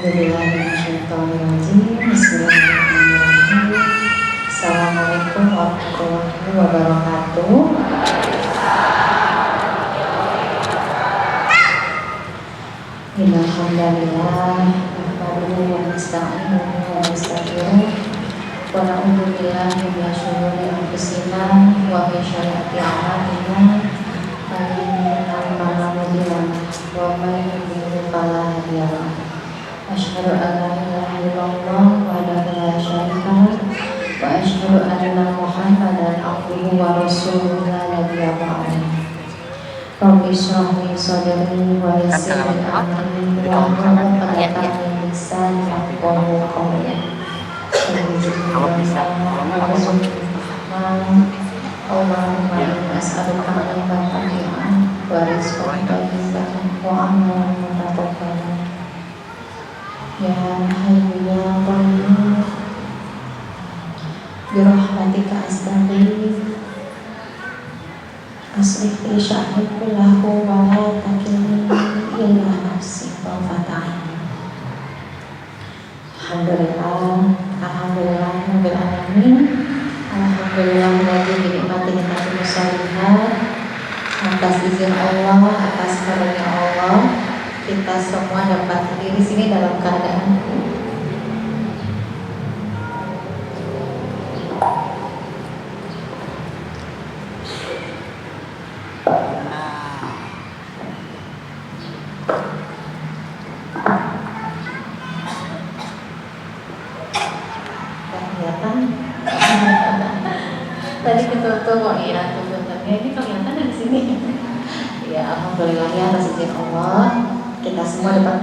Bismillahirrahmanirrahim. Assalamualaikum warahmatullahi wabarakatuh. Alhamdulillah, nahmaduhu wa nasta'inuhu wa nastaghfiruh wa na'udzu billahi min syururi anfusina wa min sayyiati a'malina. Man yahdihillahu fala mudilla lahu wa man yudlil fala hadiya lahu. Asyhadu an la ilaha illallah wahdahu la syarika lahu wa asyhadu anna Muhammadan abduhu wa rasuluhu la nabiyya ba'dahu. Rabbi shrah li sadri wa yassir li amri wahlul 'uqdatam min lisani yafqahu qawli. Allahumma inni as'aluka ilman nafi'an wa rizqan thayyiban wa amalan mutaqabbalan. Ya Hayyu ya Qayyum bi rahmatika astaghfir. Aslih li sya'ni kullahu wa la takilni illa nafsi tarfata'ain. Alhamdulillah, alhamdulillah rabbil alamin. Alhamdulillah lagi dinikmati nikmat musalihat. Atas izin Allah, atas karunia Allah, kita semua dapat hadir di sini dalam keadaan tadi ketutup kok ya, sebenarnya ini kelihatan di sini. Ya alhamdulillah ya atas izin Allah kita semua dapat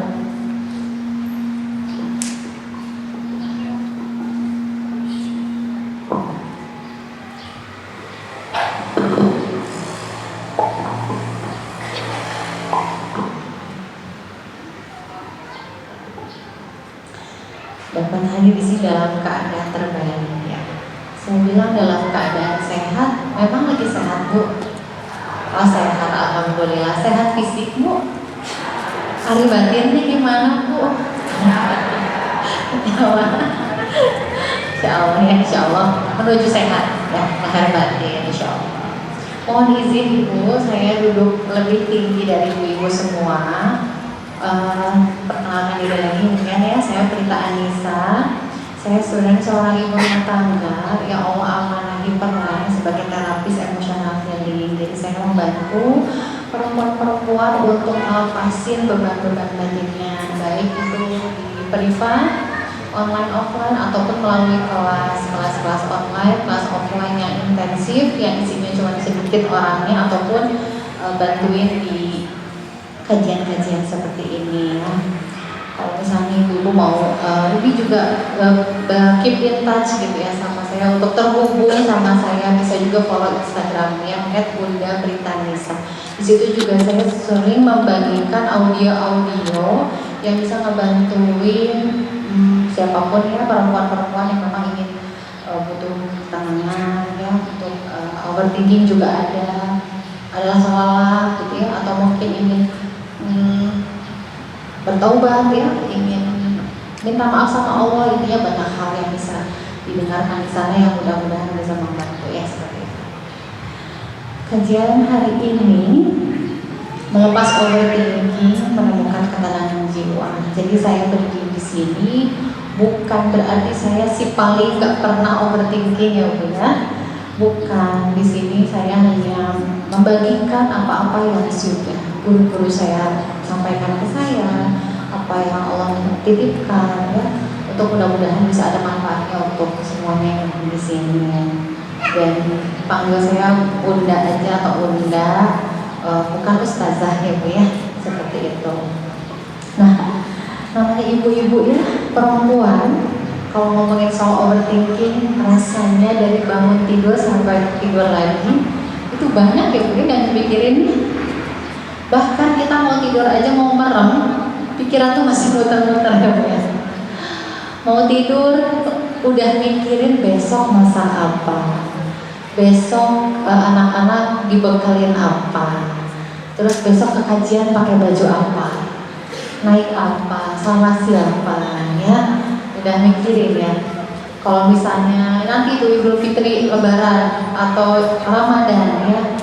hadir di sini dalam keadaan terbaik ya. Saya bilang dalam keadaan sehat, memang lagi sehat Bu? Oh sehat, alhamdulillah. Sehat fisik Bu? Hari batinnya gimana Bu? Insya Allah ya, insya Allah menuju sehat ya, hari batin insya Allah. Mohon izin Ibu, saya duduk lebih tinggi dari ibu-ibu semua. Perkenalkan diri lagi mungkin ya, saya Prita Anissa. Saya seorang ibu rumah tangga yang Allah amanahi peran sebagai terapis emosional healing. Jadi saya membantu perempuan-perempuan untuk melepasin beban-beban batinnya, baik itu di privat, online offline ataupun melalui kelas online, kelas offline yang intensif yang isinya cuma sedikit orangnya, ataupun bantuin di kajian-kajian seperti ini ya. Kalau misalnya ibu mau lebih juga keep in touch gitu ya sama saya, untuk terhubung sama saya bisa juga follow Instagramnya @bunda_pritanisa. Di situ juga saya sering membagikan audio-audio yang bisa ngebantuin siapapun ya, perempuan-perempuan yang memang ingin butuh ketenangan ya, untuk overthinking juga adalah salah gitu ya, atau mungkin ingin bertaubat ya, ingin minta maaf sama Allah, intinya banyak hal yang bisa didengarkan di sana yang mudah-mudahan bisa membantu ya seperti itu. Kajian hari ini melepas overthinking, menemukan ketenangan jiwa. Jadi saya berdiri di sini bukan berarti saya si paling gak pernah overthinking ya Bu ya. Bukan, di sini saya hanya membagikan apa-apa yang sudah guru-guru saya sampaikan ke saya, apa yang Allah titipkan ya, untuk mudah-mudahan bisa ada manfaatnya untuk semuanya yang di sini. Dan panggil saya Bunda aja atau Bunda, bukan Ustazah ya Bu ya, seperti itu. Nah, namanya ibu-ibu ya, perempuan. Kalau ngomongin soal overthinking, rasanya dari bangun tidur sampai tidur lagi itu banyak ya Bu yang dipikirin. Bahkan kita mau tidur aja, mau merem, pikiran tuh masih muter-muter ya Bu ya. Mau tidur udah mikirin besok masak apa, besok anak-anak dibekalin apa, terus besok ke kajian pakai baju apa. naik apa, sama siapa ya, udah mikirin ya. Kalau misalnya nanti itu Idul Fitri, Lebaran atau Ramadan ya,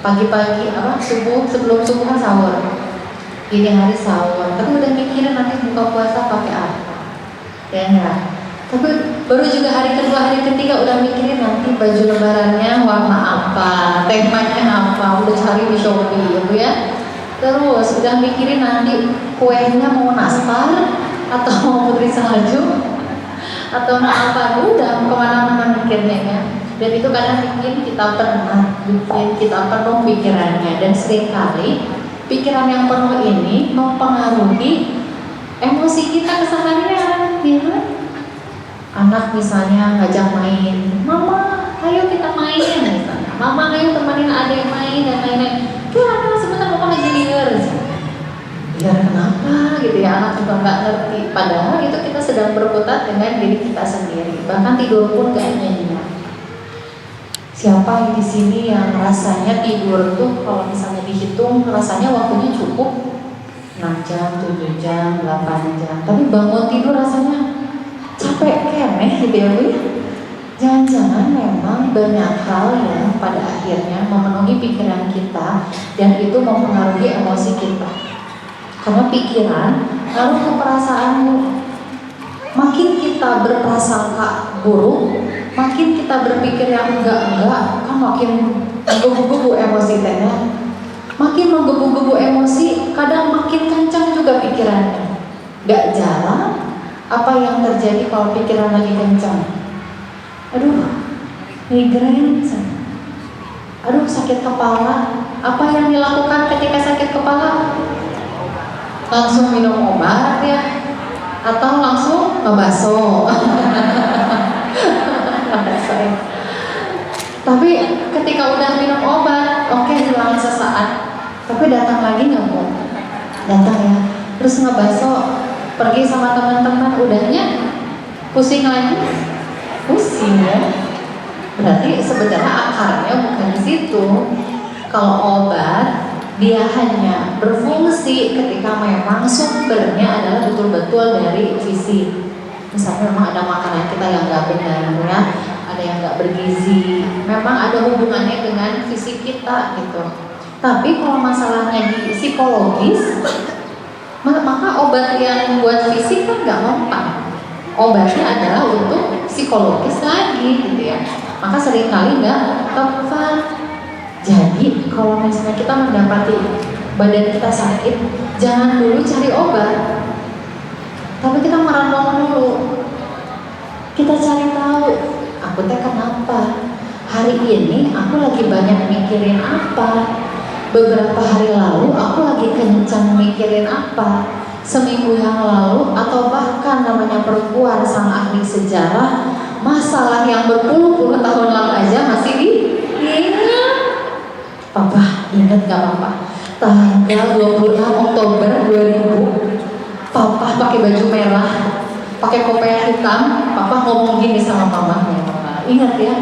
pagi-pagi subuh, sebelum subuh kan sahur, ini hari sahur, tapi udah mikirin nanti buka puasa pakai apa ya enggak. Tapi baru juga hari kedua, hari ketiga udah mikirin nanti baju lebarannya warna apa, temanya apa, udah cari di Shopee gitu ya. Terus udah mikirin nanti kuenya mau nastar atau mau putri salju atau mau apa, udah kemana-mana mikirnya ya. Dan itu kadang bikin kita penuh pikirannya, dan seringkali pikiran yang penuh ini mempengaruhi emosi kita keseharian, ya kan? Anak misalnya ngajak main, mama ayo kita main misalnya, mama ayo temenin adek main dan lain-lain. Kira sebentar mama lagi liar, ya kenapa gitu ya, anak juga nggak ngerti. Padahal itu kita sedang berkutat dengan diri kita sendiri, bahkan tidur pun gak nyenyak. Siapa di sini yang rasanya tidur tuh kalau misalnya dihitung rasanya waktunya cukup 6 jam, 7 jam, 8 jam, tapi bangun tidur rasanya capek kemeh gitu ya Bu? Jangan-jangan memang banyak hal yang pada akhirnya memenuhi pikiran kita dan itu mempengaruhi emosi kita. Karena pikiran lalu ke perasaanmu. Makin kita berprasangka buruk, makin kita berpikir yang enggak, kan makin menggebu-gebu emosi kita. Makin menggebu-gebu emosi, kadang makin kencang juga pikirannya. Gak jalan. Apa yang terjadi kalau pikiran lagi kencang? Aduh, migrain. Aduh, sakit kepala. Apa yang dilakukan ketika sakit kepala? Langsung minum obat ya? Atau langsung ngebaso? Tapi ketika udah minum obat, oke, hilang sesaat. Tapi datang lagi nggak Bu? Datang ya. Terus ngebaso, pergi sama teman-teman, udahnya pusing lagi, pusing ya. Berarti sebenarnya akarnya bukan di situ. Kalau obat dia hanya berfungsi ketika memang sumbernya adalah betul-betul dari fisik. Misalnya memang ada makanan kita yang nggak benar ya, ada yang nggak bergizi, memang ada hubungannya dengan fisik kita gitu. Tapi kalau masalahnya di psikologis, maka obat yang buat fisik kan nggak mempan. Obatnya adalah untuk psikologis lagi gitu ya. Maka seringkali nggak tepat. Jadi kalau misalnya kita mendapati badan kita sakit, jangan dulu cari obat. Tapi kita merenung dulu. Kita cari tahu, aku teh kenapa? Hari ini aku lagi banyak mikirin apa? Beberapa hari lalu aku lagi kencang mikirin apa? Seminggu yang lalu atau bahkan namanya perempuan sang ahli sejarah, masalah yang berpuluh-puluh tahun lalu aja masih diingat. Papa ingat gak Papa? Tanggal 26 Oktober 2000, Papa pakai baju merah, pakai kopiah hitam, Papa ngomong gini sama Mama. Ingat ya?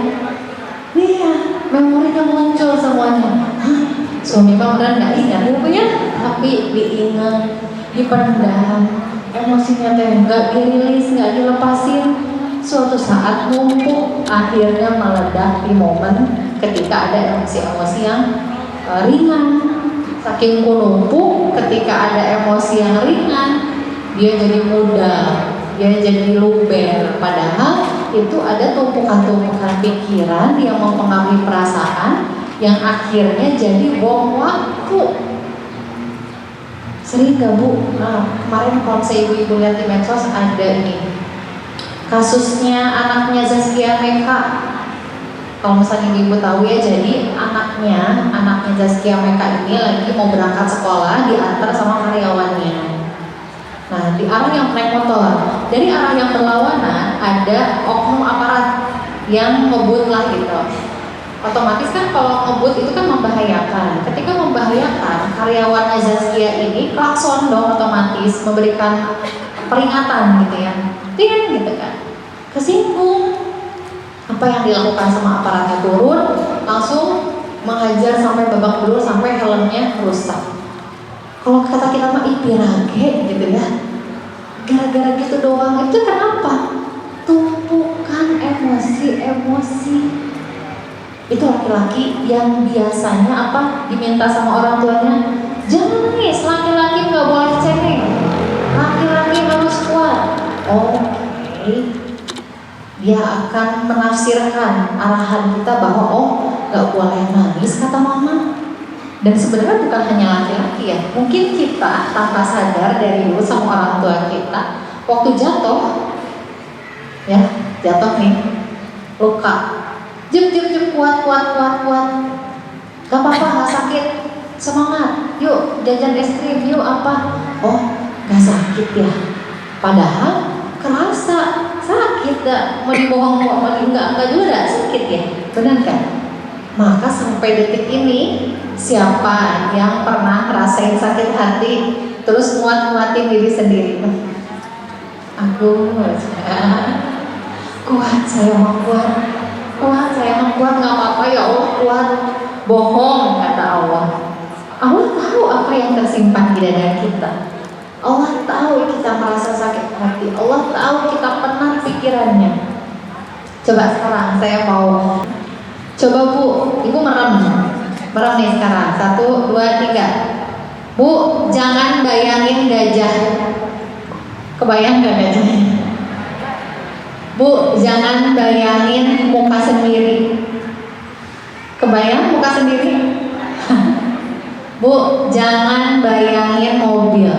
Iya, memorinya muncul semuanya. Hah? Suami beneran nggak ingat ya punya, tapi diingat, dipendam, emosinya teh nggak dirilis, nggak dilepasin. Suatu saat numpuk, akhirnya meledak di momen ketika ada emosi-emosi yang ringan. Saking numpuk, ketika ada emosi yang ringan, dia jadi mudah, dia jadi luber. Padahal itu ada tumpukan-tumpukan pikiran yang mempengaruhi perasaan, yang akhirnya jadi bom waktu. Sering gak Bu? Kemarin kalau saya ibu-ibu lihat di medsos ada ini kasusnya anaknya Zaskia Meka. Kalau misalnya ibu tahu ya, jadi anaknya Zaskia Meka ini lagi mau berangkat sekolah, diantar sama karyawannya. Nah, di arah yang naik motor, dari arah yang berlawanan ada oknum aparat yang ngebut lah gitu. Otomatis kan kalau ngebut itu kan membahayakan. Ketika membahayakan, karyawan Zaskia ini klakson dong, otomatis memberikan peringatan gitu ya. Ting gitu kan. Kesinggung. Apa yang dilakukan sama aparatnya? Turun, langsung menghajar sampai babak belur, sampai helmnya rusak. Kalau kata kita mah pirage gitu ya. Gara-gara gitu doang itu kenapa? Tumpukan emosi. Itu laki-laki yang biasanya apa? Diminta sama orang tuanya, jangan nangis, laki-laki nggak boleh cengeng, laki-laki harus kuat. Oke. Dia akan menafsirkan arahan kita bahwa nggak boleh nangis kata mama. Dan sebenarnya bukan hanya laki-laki ya, mungkin kita tanpa sadar dari dulu sama orang tua kita, waktu jatuh nih, luka, jem kuat, gak apa-apa, gak sakit, semangat, yuk jajan es krim, yuk apa, gak sakit ya, padahal kerasa sakit, gak mau dibohong, enggak juga sakit ya, benar kan? Maka sampai detik ini, siapa yang pernah ngerasain sakit hati terus nguat-nguatin diri sendiri? Aku kuat, saya mau kuat, nggak apa-apa ya Allah, kuat. Bohong kata Allah. Allah tahu apa yang tersimpan di dada kita. Allah tahu kita merasa sakit hati. Allah tahu kita penat pikirannya. Coba sekarang saya mau coba Bu, Ibu merem nih sekarang. 1, 2, 3. Bu, jangan bayangin gajah. Kebayang gak gajahnya? Bu, jangan bayangin muka sendiri. Kebayang muka sendiri? Bu, jangan bayangin mobil.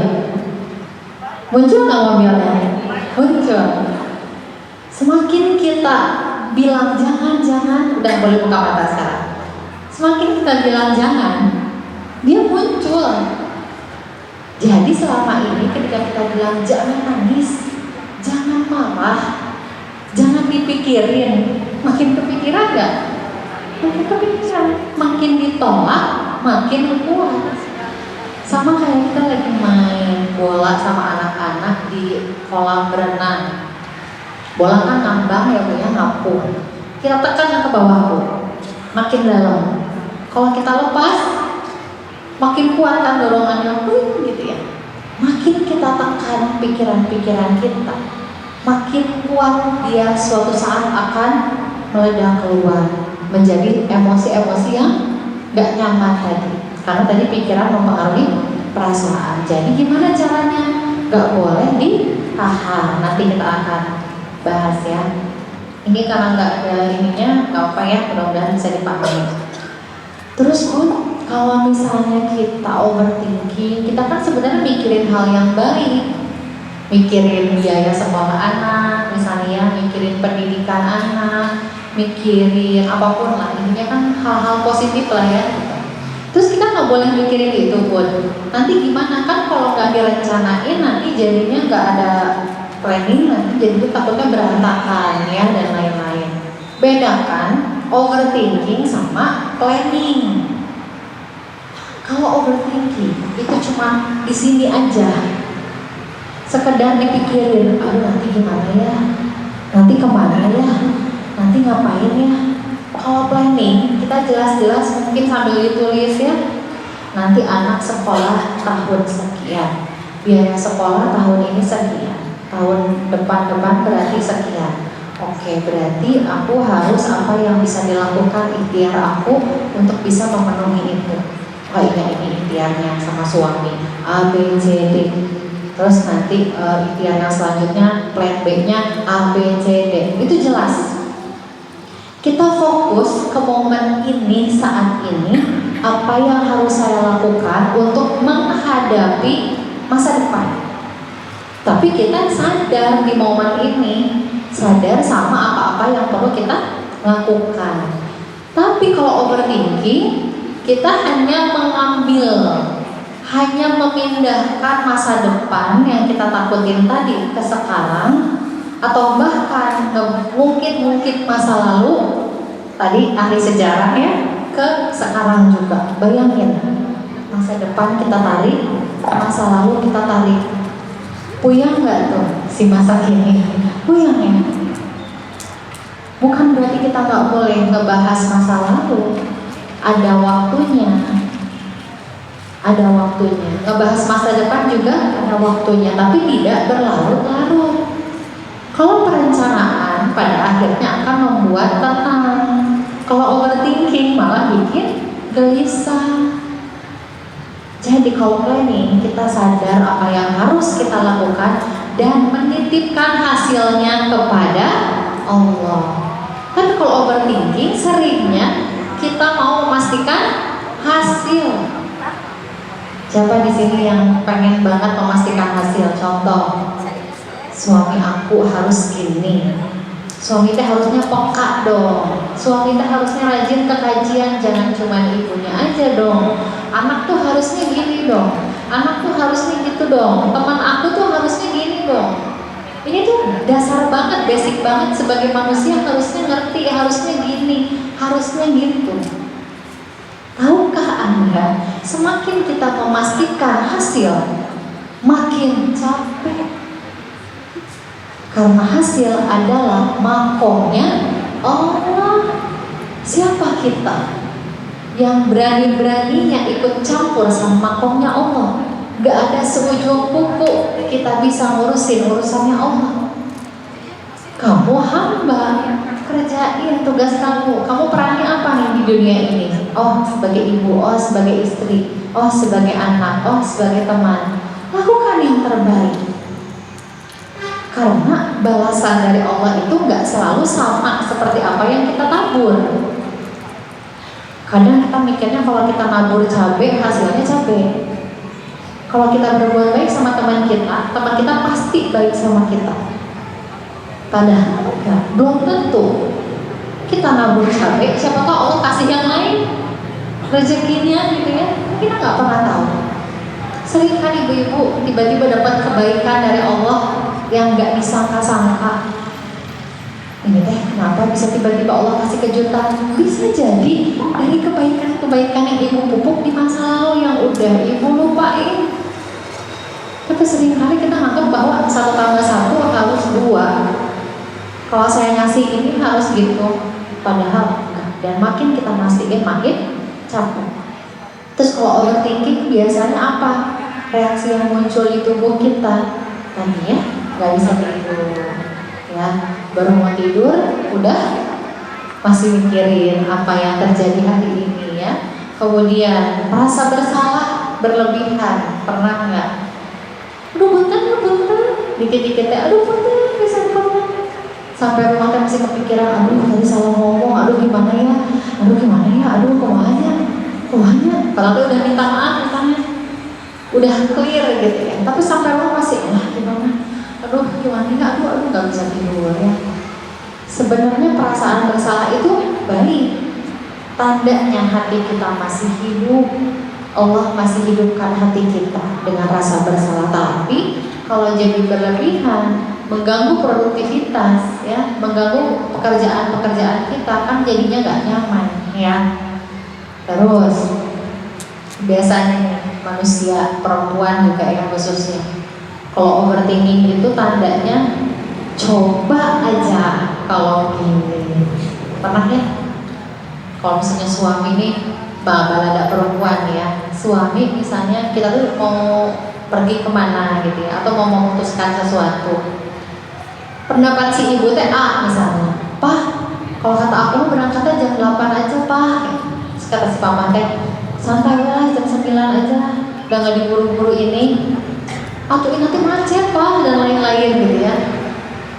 Muncul gak mobilnya? Muncul. Semakin kita bilang jangan, udah boleh buka mata sekarang. Semakin kita bilang jangan, dia muncul. Jadi selama ini ketika kita bilang jangan nangis, jangan marah, jangan dipikirin, makin kepikiran gak? Makin kepikiran, makin ditolak, makin kuat. Sama kayak kita lagi main bola sama anak-anak di kolam berenang. Bola kan ngambang ya Bu ya, ngapung. Kita tekan ke bawah Bu, makin dalam. Kalau kita lepas, makin kuat kan dorongannya gitu ya. Makin kita tekan pikiran-pikiran kita, makin kuat dia suatu saat akan meledak keluar menjadi emosi-emosi yang gak nyaman tadi. Karena tadi pikiran mempengaruhi perasaan. Jadi gimana caranya? Gak boleh ditahan. Nanti kita akan bahas ya. Ini karena nggak ada ininya, nggak apa ya, mudah-mudahan bisa dipahami. Terus Bu, kalau misalnya kita overthinking, kita kan sebenarnya mikirin hal yang baik, mikirin biaya sekolah anak, misalnya mikirin pendidikan anak, mikirin apapun lah, intinya kan hal-hal positif lah ya. Terus kita nggak boleh mikirin itu Bun. Nanti gimana kan kalau nggak direncanain, nanti jadinya nggak ada planning, nanti jadi takutnya berantakan ya dan lain-lain. Bedakan overthinking sama planning. Kalau overthinking itu cuma di sini aja, sekedar dipikirin, aduh nanti gimana ya, nanti kemana ya, nanti ngapain ya. Kalau planning kita jelas-jelas mungkin sambil ditulis ya, nanti anak sekolah tahun sekian, biaya sekolah tahun ini sekian, tahun depan berarti sekian. Oke, berarti aku harus apa yang bisa dilakukan ikhtiar aku untuk bisa memenuhi itu. Oh iya, ini ikhtiarnya sama suami A, B, C, D. Terus nanti ikhtiarnya selanjutnya plan B-nya A, B, C, D. Itu jelas. Kita fokus ke momen ini, saat ini, apa yang harus saya lakukan untuk menghadapi masa depan. Tapi kita sadar di momen ini, sadar sama apa-apa yang perlu kita lakukan. Tapi kalau overthinking, kita hanya memindahkan masa depan yang kita takutin tadi ke sekarang, atau bahkan mungkin masa lalu tadi ahli sejarah ya ke sekarang juga. Bayangin, masa depan kita tarik, masa lalu kita tarik. Puyang nggak tuh si masa kini? Puyang ya. Bukan berarti kita nggak boleh ngebahas masa lalu. Ada waktunya. ada waktunya. Ngebahas masa depan juga ada waktunya, tapi tidak berlarut-larut. Kalau perencanaan pada akhirnya akan membuat tenang. Kalau overthinking malah bikin gelisah. Jadi kalau planning, kita sadar apa yang harus kita lakukan dan menitipkan hasilnya kepada Allah. Kan kalau overthinking seringnya kita mau memastikan hasil. Siapa di sini yang pengen banget memastikan hasil? Contoh, suami aku harus gini. Suami teh harusnya peka dong. Suami teh harusnya rajin ke kajian, jangan cuma ibunya aja dong. Anak tuh harusnya gini dong. Anak tuh harusnya gitu dong. Teman aku tuh harusnya gini dong. Ini tuh dasar banget, basic banget sebagai manusia harusnya ngerti, harusnya gini, harusnya gitu. Tahukah Anda, semakin kita memastikan hasil, makin capek. Karena hasil adalah makomnya Allah. Siapa kita yang berani-beraninya ikut campur sama makomnya Allah? Gak ada seujung kuku kita bisa ngurusin urusannya Allah. Kamu hamba, kerjain tugas kamu. Kamu perannya apa nih di dunia ini? Oh, sebagai ibu, oh sebagai istri, oh sebagai anak, oh sebagai teman. Lakukan yang terbaik. Karena balasan dari Allah itu gak selalu sama seperti apa yang kita tabur. Kadang kita mikirnya kalau kita nabur cabai, hasilnya cabai. Kalau kita berbuat baik sama teman kita pasti baik sama kita. Padahal enggak, belum tentu. Kita nabur cabai, siapa tahu Allah kasih yang lain rezekinya gitu ya. Kita nggak pernah tahu. Sering kan ibu-ibu tiba-tiba dapat kebaikan dari Allah yang nggak disangka-sangka. Ini teh kenapa bisa tiba-tiba Allah kasih kejutan? Bisa jadi dari kebaikan-kebaikan yang ibu pupuk di masa lalu yang udah ibu lupain. Tapi seringkali kita nganggap bahwa 1 tambah 1 harus 2. Kalau saya ngasih ini harus gitu. Padahal enggak. Dan makin kita mastiin makin capek. Terus kalau overthinking biasanya apa? Reaksi yang muncul di tubuh kita tadinya nggak bisa tidur, ya baru mau tidur udah masih mikirin apa yang terjadi hari ini ya. Kemudian merasa bersalah berlebihan, pernah nggak? Aduh punten, dikit-dikit aduh punten, bisa punten. Sampai rumah kan masih kepikiran, aduh tadi salah ngomong, aduh gimana ya, aduh kemana. Padahal udah minta maaf misalnya, udah clear gitu ya. Tapi sampai rumah masih, gimana? Aduh gimana ya, aduh nggak bisa tidur ya. Sebenarnya perasaan bersalah itu baik, tandanya hati kita masih hidup. Allah masih hidupkan hati kita dengan rasa bersalah. Tapi kalau jadi berlebihan, mengganggu produktivitas, ya, mengganggu pekerjaan kita, kan jadinya nggak nyaman, ya. Terus biasanya manusia perempuan juga yang khususnya, kalau overthinking itu tandanya coba aja kalau gini. Pernah ya? Kalau misalnya suami nih, balada perempuan ya, suami misalnya kita tuh mau pergi kemana gitu ya, atau mau memutuskan sesuatu. Pendapat si ibu teh A misalnya, "Pak, kalau kata aku berangkatnya jam 8 aja, Pak." Terus kata si papa teh, "Santai lah, jam 9 aja, udah gak diburu-buru ini. Atau ini nanti macet, Pak," dan lain-lain gitu ya.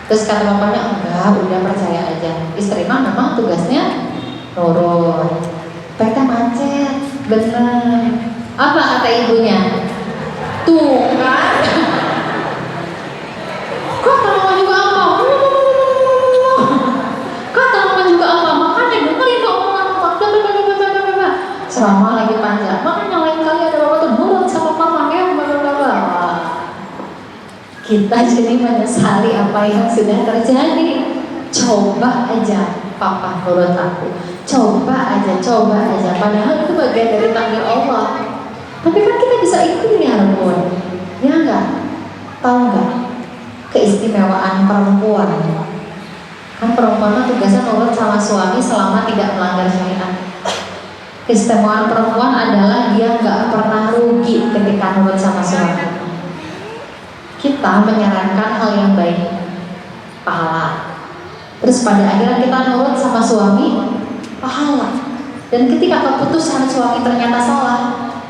Terus kata bapaknya, "Enggak, udah percaya aja. Istri mah memang tugasnya nurut. Mereka macet, bener." Apa kata ibunya? Tuh kan? Kok terlalu juga apa? Kok terlalu juga apa? Makanya dengerin dong omongan bapak. Selama lagi panjang, makanya lain kali ada bapak tuh nurut sama mama ya, kita jadi menyesali apa yang sudah terjadi. Coba aja papa nurut aku. Coba aja. Padahal itu bagian dari takdir Allah. Tapi kan kita bisa ikhtiar pun, ya enggak? Tahu enggak keistimewaan perempuan? Kan perempuan tugasnya nurut sama suami selama tidak melanggar syariat. Keistimewaan perempuan adalah dia nggak pernah rugi ketika nurut sama suami. Kita menyarankan hal yang baik, pahala. Terus pada akhirnya kita nurut sama suami, pahala. Dan ketika keputusan suami ternyata salah,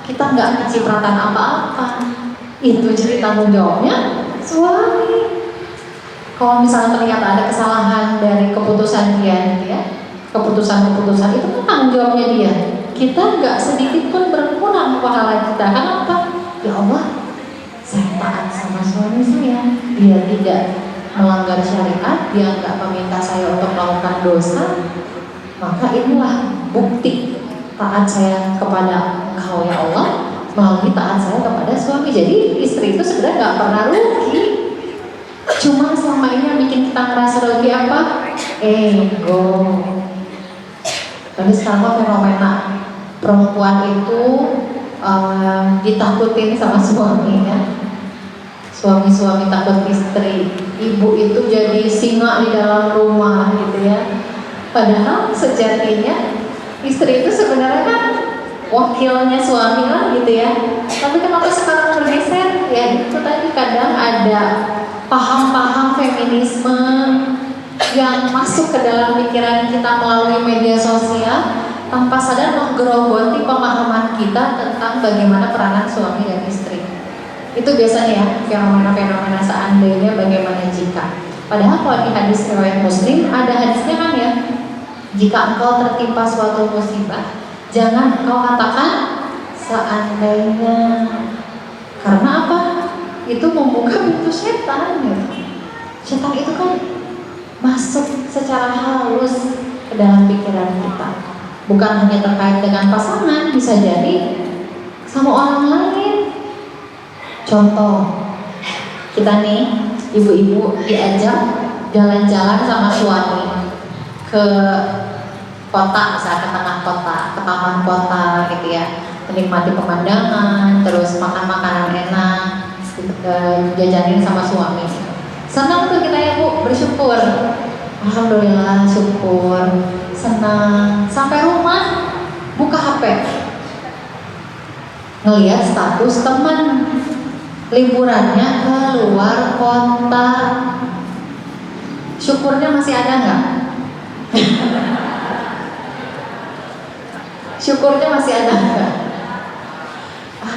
kita nggak kecipratan apa-apa. Itu jadi tanggung jawabnya suami. Kalau misalnya ternyata ada kesalahan dari keputusan dia, keputusan-keputusan itu kan tanggung jawabnya dia. Kita nggak sedikit pun berkurang pahala kita. Kenapa? Ya Allah, saya taat sama suami saya. Dia tidak melanggar syariat, dia nggak meminta saya untuk melakukan dosa. Maka inilah bukti taat saya kepada Engkau ya Allah melalui taat saya kepada suami. Jadi istri itu sebenarnya nggak pernah rugi. Cuma selama ini yang bikin kita ngerasa rugi apa? Ego. Tapi sekarang fenomena perempuan itu ditakutin sama suaminya. Suami-suami takut istri, ibu itu jadi singa di dalam rumah gitu ya. Padahal sejatinya istri itu sebenarnya kan wakilnya suami lah gitu ya. Tapi kenapa sekarang bergeser? Ya itu tadi kadang ada paham-paham feminisme yang masuk ke dalam pikiran kita melalui media sosial tanpa sadar menggerogoti pemahaman kita tentang bagaimana peranan suami dan istri. Itu biasanya ya fenomena-fenomena seandainya bagaimana jika. Padahal kalau di hadis riwayat Muslim ada hadisnya kan ya, jika engkau tertimpa suatu musibah, jangan engkau katakan seandainya. Karena apa? Itu membuka pintu setan ya. Setan itu kan masuk secara halus ke dalam pikiran kita. Bukan hanya terkait dengan pasangan, bisa jadi sama orang lain. Contoh, kita nih ibu-ibu diajak jalan-jalan sama suami ke kota, misalnya ke tengah kota, ke taman kota gitu ya, menikmati pemandangan, terus makan makanan enak, jajanin sama suami. Senang tuh kita ya Bu, bersyukur. Alhamdulillah, syukur, senang. Sampai rumah, buka HP, ngelihat status teman liburannya ke luar kota. Syukurnya masih ada nggak? Syukurnya masih ada nggak?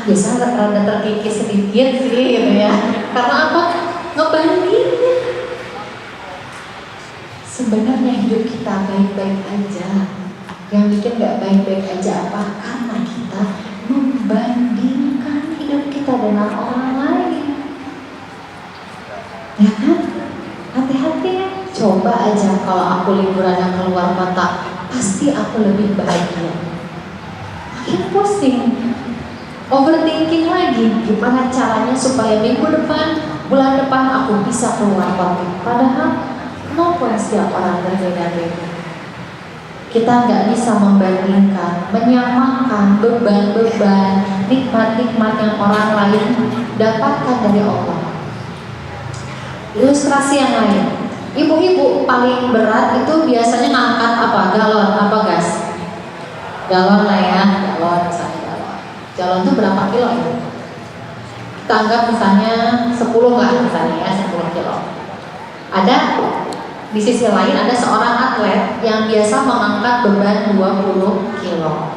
Biasa rada terkikis sedikit sih gitu ya. Karena apa? Ngebandingin. Sebenarnya hidup kita baik-baik aja. Yang bikin nggak baik-baik aja apa? Karena kita membandingkan hidup kita dengan orang lain. Ya kan? Hati-hati ya. Coba aja kalau aku liburan ke luar kota, pasti aku lebih bahagia. Makin pusing, overthinking lagi. Gimana caranya supaya minggu depan, bulan depan aku bisa keluar kota? Padahal kenapa setiap orang berbeda-beda? Kita nggak bisa membandingkan, menyamakan beban-beban, nikmat-nikmat yang orang lain dapatkan dari Allah. Ilustrasi yang lain, ibu-ibu paling berat itu biasanya ngangkat apa? Galon, apa gas? Galon lah ya, galon misalnya galon. Galon itu berapa kilo ya? Kita anggap misalnya 10 lah misalnya ya, 10 kilo. Ada di sisi lain ada seorang atlet yang biasa mengangkat beban 20 kilo.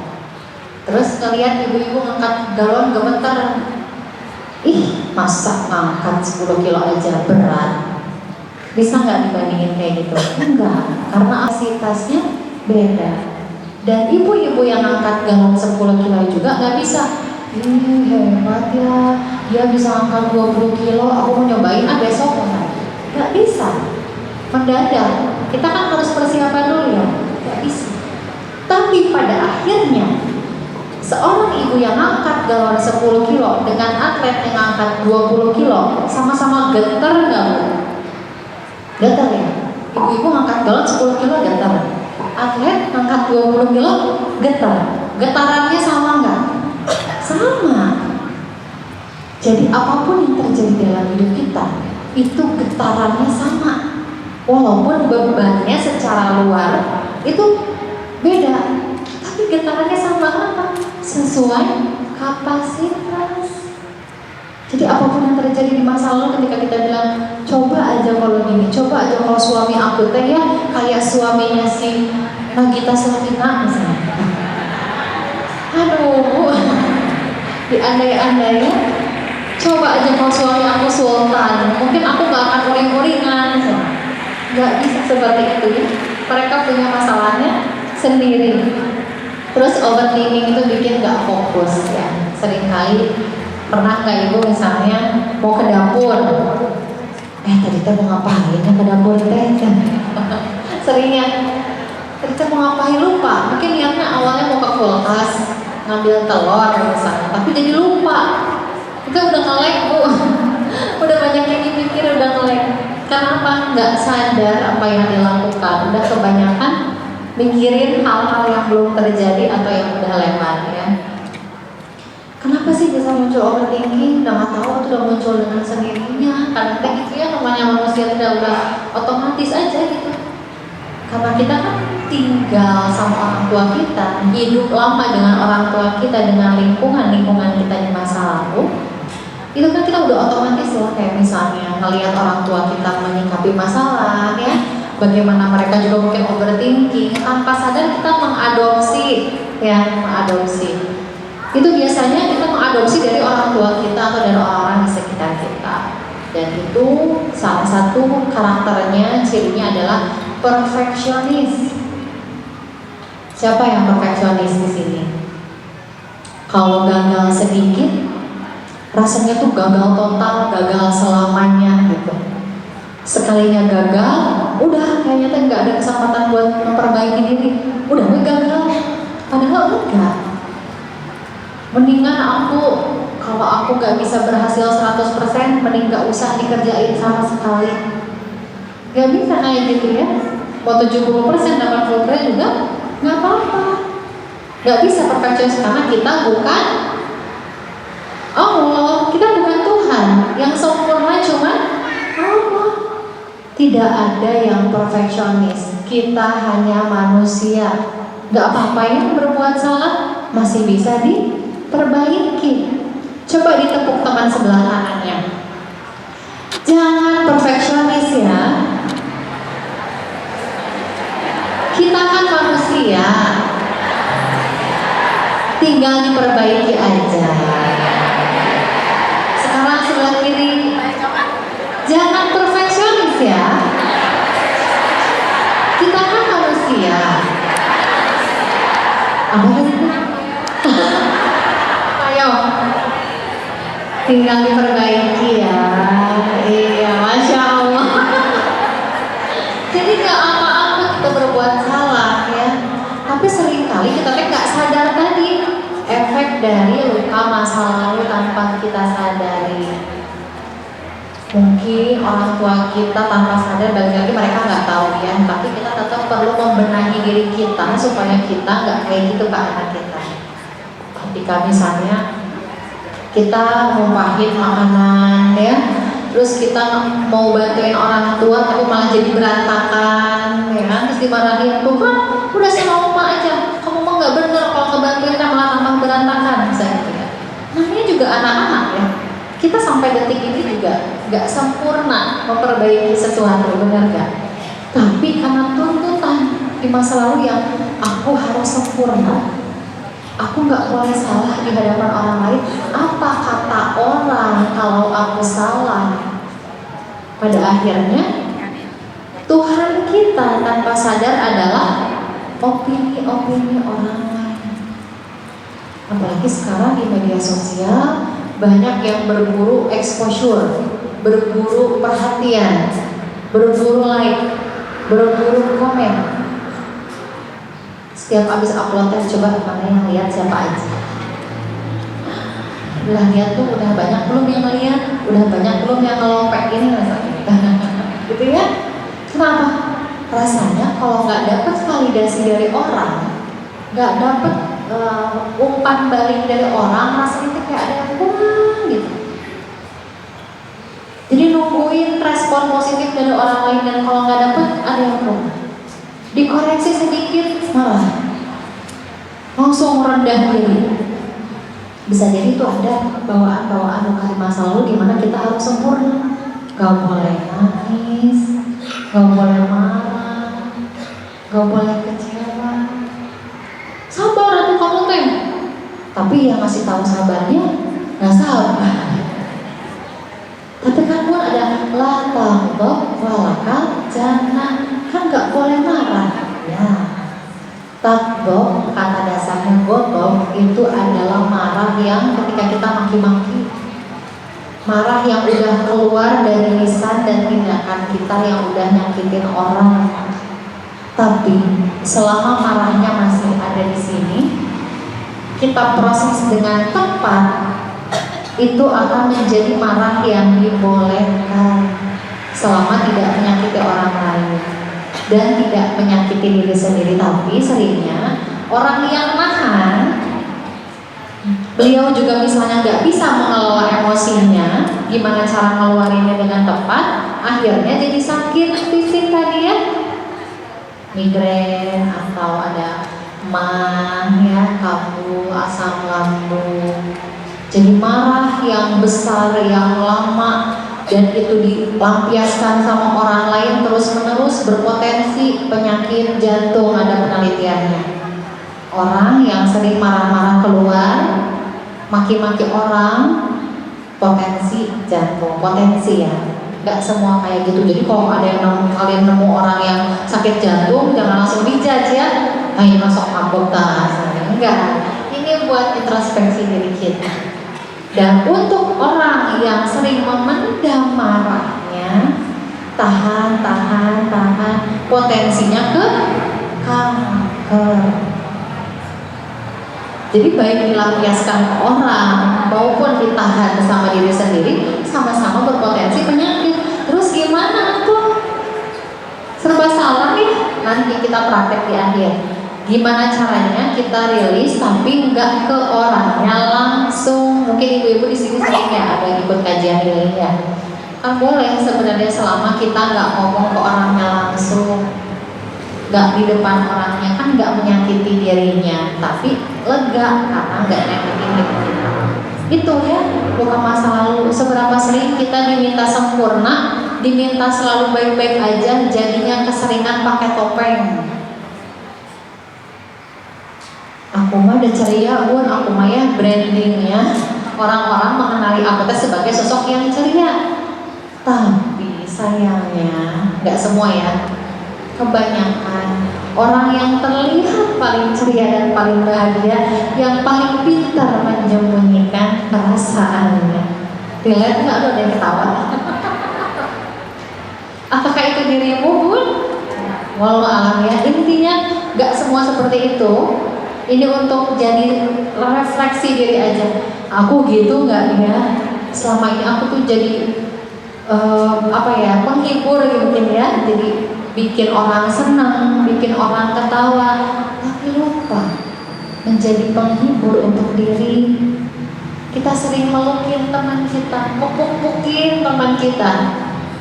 Terus ngelihat ibu-ibu ngangkat galon gemeter. Ih, masa ngangkat 10 kilo aja berat? Bisa nggak dibandingin kayak gitu? Enggak, karena kapasitasnya beda. Dan ibu-ibu yang ngangkat galon 10 kilo juga nggak bisa. Ih, hebat ya, dia bisa angkat 20 kilo, aku mau nyobain besok lagi. Nggak bisa. Mendadak, kita kan harus persiapan dulu ya, nggak bisa. Tapi pada akhirnya seorang ibu yang angkat galon 10 kilo dengan atlet yang angkat 20 kilo sama-sama getar nggak Bu? Getar ya? Ibu-ibu angkat galon 10 kilo getar, atlet angkat 20 kilo getar. Getarannya sama nggak? Sama. Jadi apapun yang terjadi dalam hidup kita itu getarannya sama. Walaupun bebannya secara luar itu beda, tapi getarannya sama apa? Sesuai kapasitas. Jadi apapun yang terjadi di masa lalu ketika kita bilang coba aja kalau gini, coba aja kalau suami aku teh ya kayak suaminya si Nagita Slavina misalnya. Aduh, diandai-andai ya. Coba aja kalau suami aku sultan, mungkin aku gak akan uring-uringan. Gak bisa seperti itu ya. Mereka punya masalahnya sendiri. Terus overthinking itu bikin gak fokus ya. Seringkali pernah nggak ibu misalnya mau ke dapur, tadi teh mau ngapain ya ke dapur teh? Seringnya tadi teh mau ngapain lupa. Mungkin niatnya awalnya mau ke kulkas ngambil telur misalnya, tapi jadi lupa. Itu udah nge-lag bu, udah banyak yang dipikir, udah nge-lag. Kenapa? Nggak sadar apa yang dilakukan, udah kebanyakan mikirin hal-hal yang belum terjadi atau yang udah lewat ya. Kenapa sih bisa muncul overthinking? Udah nggak tahu, itu udah muncul dengan sendirinya. Karena gitu ya, namanya manusia udah otomatis aja gitu. Karena kita kan tinggal sama orang tua kita, hidup lama dengan orang tua kita, dengan lingkungan kita di masa lalu. Itu kan kita udah otomatis ya, kayak misalnya ngelihat orang tua kita menyikapi masalah ya, bagaimana mereka juga mungkin overthinking, tanpa sadar kita mengadopsi ya, mengadopsi. Itu biasanya kita mengadopsi dari orang tua kita atau dari orang-orang di sekitar kita. Dan itu salah satu karakternya, cirinya adalah perfeksionis. Siapa yang perfeksionis di sini? Kalau gagal sedikit, rasanya tuh gagal total, gagal selamanya gitu. Sekalinya gagal, udah kayaknya tuh nggak ada kesempatan buat memperbaiki diri. Udah gagal, padahal enggak. Mendingan kalau aku gak bisa berhasil 100%, mending gak usah dikerjain sama sekali. Gak bisa kayak gitu ya. Mau 70%, 80% juga gak apa-apa. Gak bisa perfeksionis karena kita bukan Allah, kita bukan Tuhan. Yang sempurna cuma Allah. Tidak ada yang perfeksionis. Kita hanya manusia. Gak apa-apa yang berbuat salah, masih bisa diperbaiki. Coba ditepuk teman sebelah kanannya. Jangan perfeksionis ya. Kita kan manusia, tinggal diperbaiki aja. Sekarang sebelah kiri, jangan perfeksionis ya. Kita kan manusia. Apa tadi? Ayo, tinggal diperbaiki ya. Iya, Masya Allah. Jadi gak apa-apa kita berbuat salah ya. Tapi seringkali kita gak sadar tadi efek dari luka masa lalu tanpa kita sadari. Mungkin orang tua kita tanpa sadar, bagi lagi mereka nggak tahu ya, tapi kita tetap perlu membenahi diri kita supaya kita nggak kayak gitu ke anak kita. Ketika misalnya kita ngumpahin makanan ya, terus kita mau bantuin orang tua tapi malah jadi berantakan ya, terus dimarahin tuh kan udah sama mama aja, kamu mah nggak bener kalau ngebantuin malah tambah berantakan misalnya gitu ya. Namanya juga anak-anak ya. Kita sampai detik ini juga gak sempurna memperbaiki sesuatu, benar gak? Tapi karena tuntutan di masa lalu yang aku harus sempurna, aku gak boleh salah di hadapan orang lain. Apa kata orang kalau aku salah? Pada akhirnya Tuhan kita tanpa sadar adalah opini-opini orang lain. Apalagi sekarang di media sosial banyak yang berburu exposure, berburu perhatian, berburu like, berburu komen. Setiap habis upload coba mana yang lihat siapa aja. Udah lihat tuh udah banyak belum yang lihat, udah banyak belum yang ngelompek ini gitu ya. Kenapa? Rasanya kalau nggak dapat validasi dari orang, nggak dapat umpan balik dari orang, rasanya kayak ada yang kurang gitu. Jadi nungguin respon positif dari orang lain, dan kalau nggak dapat ada yang kurang. Dikoreksi sedikit malah langsung rendah diri. Bisa jadi itu ada bawaan-bawaan luka di masa lalu di mana kita harus sempurna. Gak boleh nangis, gak boleh marah, gak boleh kecewa. Sabar atau kamu teh. Tapi yang ngasih tahu sabarnya gak sabar. Tapi kan pun ada latang walakal jannah, kan gak boleh marah. Ya. Takbok, kata dasarnya gobok itu adalah marah yang ketika kita maki-maki, marah yang udah keluar dari lisan dan tindakan kita yang udah nyakitin orang. Tapi selama marahnya masih ada di sini, kita proses dengan tepat, itu akan menjadi marah yang dibolehkan selama tidak menyakiti orang lain dan tidak menyakiti diri sendiri. Tapi seringnya orang yang nahan, beliau juga misalnya nggak bisa mengelola emosinya, gimana cara ngeluarinnya dengan tepat, akhirnya jadi sakit fisik tadi ya, migrain atau ada mah ya, kabul, asam lambung. Jadi marah yang besar, yang lama, dan itu dilampiaskan sama orang lain terus-menerus berpotensi penyakit jantung. Ada penelitiannya. Orang yang sering marah-marah keluar, maki-maki orang, potensi jantung, potensi ya. Gak semua kayak gitu. Jadi kalau ada yang kalian nemu orang yang sakit jantung, jangan langsung dijudge ya. Ayo masuk mabuk enggak. Ini buat introspeksi diri kita. Dan untuk orang yang sering memendam marahnya, tahan, potensinya ke kanker. Jadi baik dilampiaskan ke orang maupun ditahan sama diri sendiri, sama-sama berpotensi penyakit. Terus gimana tuh? Serba salah nih. Nanti kita praktek di akhir. Gimana caranya kita rilis tapi nggak ke orangnya langsung. Mungkin ibu-ibu di sini sering ya ada ikut kajian healingnya. Kan boleh sebenarnya selama kita nggak ngomong ke orangnya langsung, nggak di depan orangnya, kan nggak menyakiti dirinya, tapi lega karena nggak nyakitin diri. Itu ya bukan masa lalu. Seberapa sering kita diminta sempurna, diminta selalu baik-baik aja, jadinya keseringan pakai topeng. Aku mah udah ceria bun, aku mah ya brandingnya orang-orang mengenali aku sebagai sosok yang ceria. Tapi sayangnya nggak semua ya, kebanyakan orang yang terlihat paling ceria dan paling bahagia, yang paling pintar menyembunyikan perasaannya. Dilihat nggak ada yang ketawa? Apakah itu dirimu bun? Walau alam ya, intinya nggak semua seperti itu. Ini untuk jadi refleksi diri aja. Aku gitu nggak ya? Selama ini aku tuh jadi penghibur mungkin ya. Jadi bikin orang senang, bikin orang ketawa, tapi lupa menjadi penghibur untuk diri. Kita sering melukin teman kita, mepuk-pukin teman kita.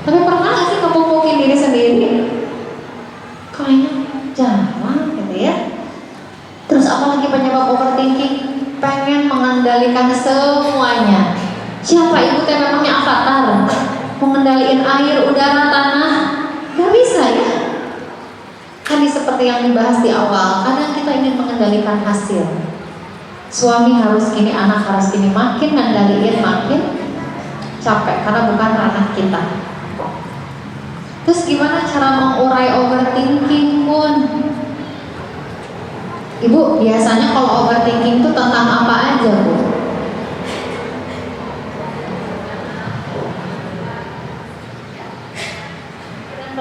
Tapi pernah nggak sih mepuk-pukin diri sendiri? Kayaknya jarang gitu ya. Terus apalagi penyebab overthinking? Pengen mengendalikan semuanya. Siapa ibu teh memangnya avatar? Mengendalikan air, udara, tanah? Gak bisa ya. Tadi seperti yang dibahas di awal, kadang kita ingin mengendalikan hasil. Suami harus gini, anak harus gini, makin ngendaliin makin capek karena bukan ranah kita. Terus gimana cara mengurai overthinking pun? Ibu, biasanya kalau overthinking itu tentang apa aja, Bu?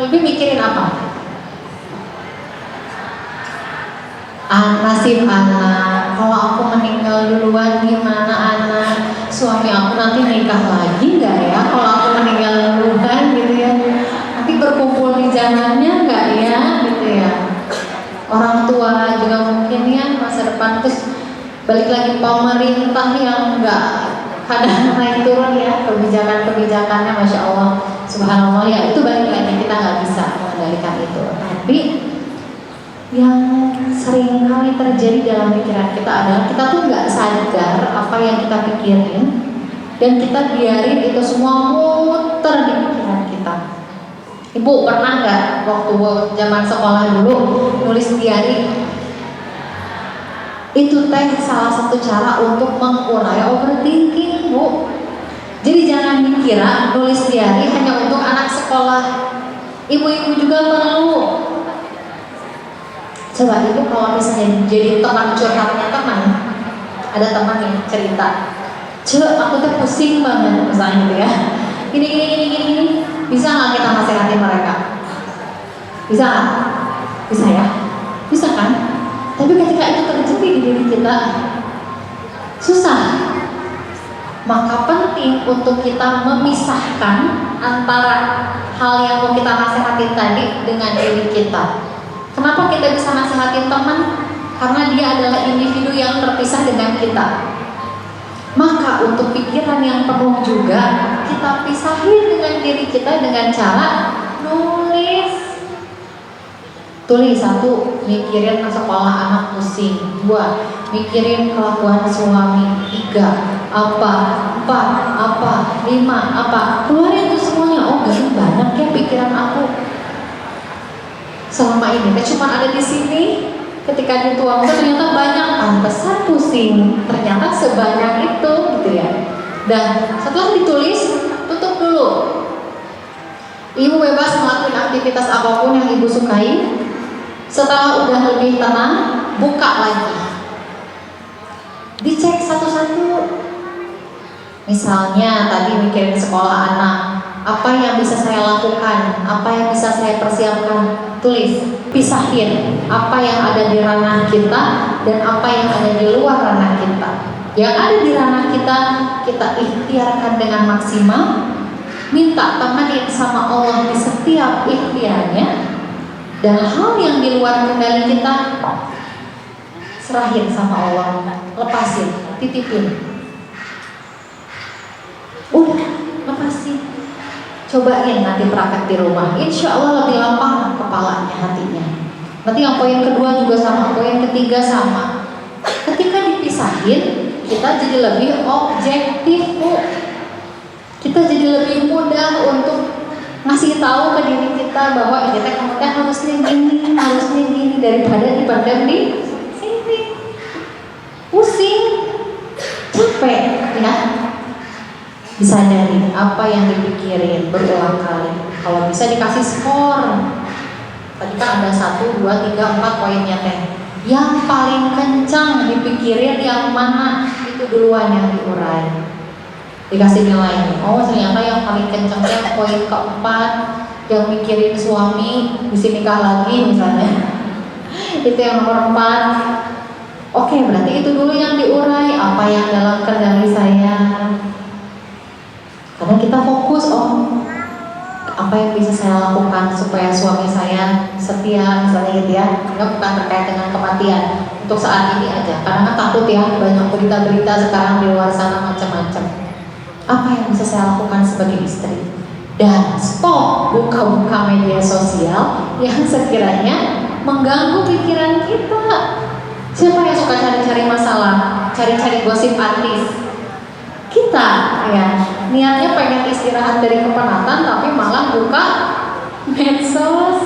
Lebih mikirin apa? Nasib anak, kalau aku meninggal duluan gimana anak? Suami aku nanti nikah lagi nggak ya? Kalau aku meninggal duluan gitu ya? Nanti berkumpul di zamannya nggak ya? Gitu ya? Orang tua juga mungkin ya masa depan. Terus balik lagi pemerintah yang nggak kadang naik turun ya kebijakannya, masya Allah, subhanallah ya. Itu balik lagi kita nggak bisa mengendalikan itu. Tapi yang sering kali terjadi dalam pikiran kita adalah kita tuh nggak sadar apa yang kita pikirin dan kita biarin itu semua muter di pikiran kita. Ibu pernah nggak waktu zaman sekolah dulu nulis diary? Itu teh salah satu cara untuk mengurai overthinking, Bu. Jadi jangan dikira nulis diary hanya untuk anak sekolah. Ibu-ibu juga perlu. Coba ibu kalau misalnya jadi teman curhatnya teman, ada teman yang cerita, "Cek, aku tuh pusing banget," misalnya gitu ya. Gini. Bisa nggak kita nasihati mereka? Bisa nggak? Bisa ya? Bisa kan? Tapi ketika itu terjadi di diri kita, susah. Maka penting untuk kita memisahkan antara hal yang mau kita nasihatin tadi dengan diri kita. Kenapa kita bisa nasihatin teman? Karena dia adalah individu yang terpisah dengan kita. Maka untuk pikiran yang penuh juga kita pisahin dengan diri kita dengan cara nulis. Tulis, 1, mikirin sekolah anak pusing. 2, mikirin kelakuan suami. 3, apa, 5, apa. Keluarin itu semuanya. Oh, banyak ya pikiran aku. Selama ini cuma ada di sini. Ketika dituang ternyata banyak, pantesan pusing. Ternyata sebanyak itu, gitu ya. Dan setelah ditulis, tutup dulu. Ibu bebas melakukan aktivitas apapun yang ibu sukai. Setelah udah lebih tenang, buka lagi. Dicek satu-satu. Misalnya tadi mikirin sekolah anak, apa yang bisa saya lakukan, apa yang bisa saya persiapkan. Tulis, pisahin apa yang ada di ranah kita dan apa yang ada di luar ranah kita. Yang ada di ranah kita, kita ikhtiarkan dengan maksimal. Minta temenin sama Allah di setiap ikhtiarnya. Dan hal yang di luar kendali kita, serahin sama Allah, lepasin, titipin. Lepasin. Cobain nanti praktek di rumah. Insya Allah lebih lapang kepalanya, hatinya. Nanti yang poin kedua juga sama, poin ketiga sama. Ketika dipisahin, kita jadi lebih objektif, Bu. Kita jadi lebih mudah untuk ngasih tahu ke diri kita bahwa kita kemudian harusnya gini daripada dipendam di sini. Pusing, capek, ya. Disadari apa yang dipikirin berulang kali. Kalau bisa dikasih skor. Tadi kan ada 1, 2, 3, 4 poinnya teh. Yang paling kencang dipikirin yang mana, itu duluan yang diurai. Dikasih nilai. Oh, ternyata yang paling kencangnya poin keempat, yang mikirin suami bisa nikah lagi misalnya. Itu yang nomor 4. Oke, berarti itu dulu yang diurai. Apa yang dalam kendali saya? Karena kita fokus, apa yang bisa saya lakukan supaya suami saya setia, misalnya gitu ya. Enggak, bukan terkait dengan kematian. Untuk saat ini aja. Karena kan takut ya, banyak berita-berita sekarang di luar sana macam-macam. Apa yang bisa saya lakukan sebagai istri? Dan stop buka-buka media sosial yang sekiranya mengganggu pikiran kita. Siapa yang suka cari-cari masalah, cari-cari gosip artis? Kita, ya. Niatnya pengen istirahat dari kepenatan, tapi malah buka medsos.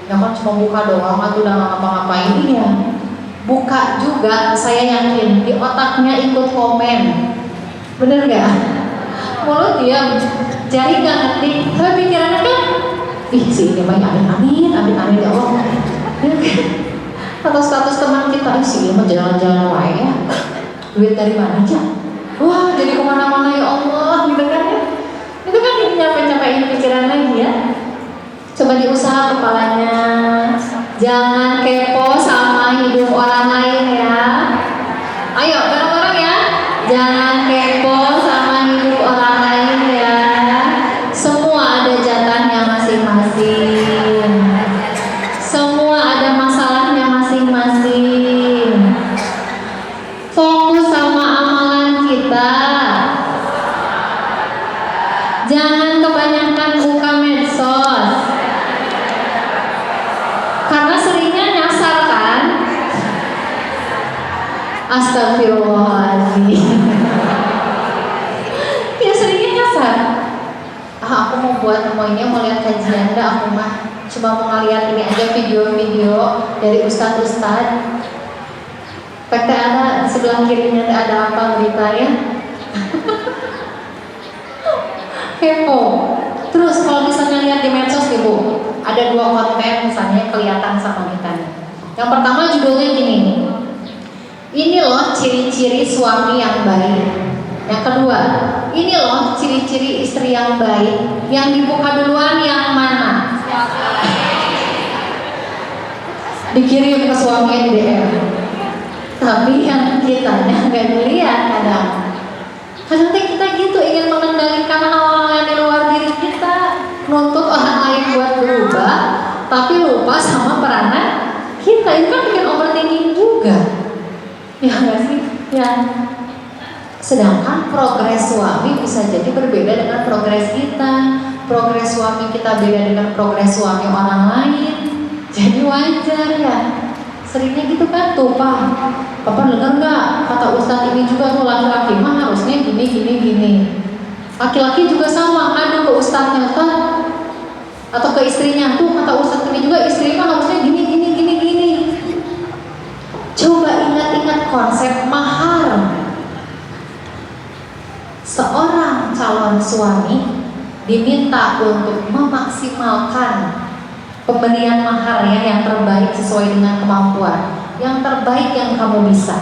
Ya kan cuma buka doang, atau udah ngapa-ngapain ya. Buka juga, saya yakin di otaknya ikut komen. Bener gak? Mulut diam, jari gak ngetik, tapi pikirannya kan, si ini banyak amin ya Allah. Atau status teman kita, si ini mah jalan-jalan wae ya. Duit dari mana aja? Wah, jadi kemana-mana ya Allah, gitu kan ya. Itu kan nyampe-nyampein pikiran lagi ya. Coba diusaha kepalanya. Jangan kepo sama hidup orang lain ya. Ayo, bareng-bareng ya. Jangan kepo sama hidup orang lain ya. Semua ada jatahnya masing-masing. Semua ada masalahnya masing-masing. Fokus sama amalan kita. Jangan kebanyakan buka medsos. Karena seringnya nyasar kan. Astagfirullahaladzim. Ya seringnya nyasar. Aku mau buat ini, mau lihat kajian, aku mah cuma mau ngeliat ini aja video-video dari ustadz-ustadz. Pakai ada sebelah kirinya ada apa beritanya? Kepo. Terus kalau misalnya lihat di medsos nih Bu, ada 2 konten misalnya kelihatan sama kita. Yang pertama judulnya gini, ini loh ciri-ciri suami yang baik. Yang kedua, ini loh ciri-ciri istri yang baik. Yang dibuka duluan yang mana? Dikirim ke suaminya di DM. Tapi yang kitanya nggak dilihat kadang. Kadang kita gitu ingin mengendalikan hal-hal yang di luar diri kita, nuntut orang lain buat berubah, tapi lupa sama peranan kita. Itu kan bikin overthinking juga. Ya nggak sih? Ya. Sedangkan progres suami bisa jadi berbeda dengan progres kita. Progres suami kita beda dengan progres suami orang lain. Jadi wajar ya. Seringnya gitu kan tuh Pak. Papa dengar nggak? Kata ustadz ini juga tuh laki-laki mah harusnya gini. Laki-laki juga sama, ada ke ustadznya kan? Atau ke istrinya tuh kata ustadz ini juga istrinya harusnya gini. Coba ingat-ingat konsep mahar. Seorang calon suami diminta untuk memaksimalkan pemberian maharnya yang terbaik sesuai dengan kemampuan, yang terbaik yang kamu bisa.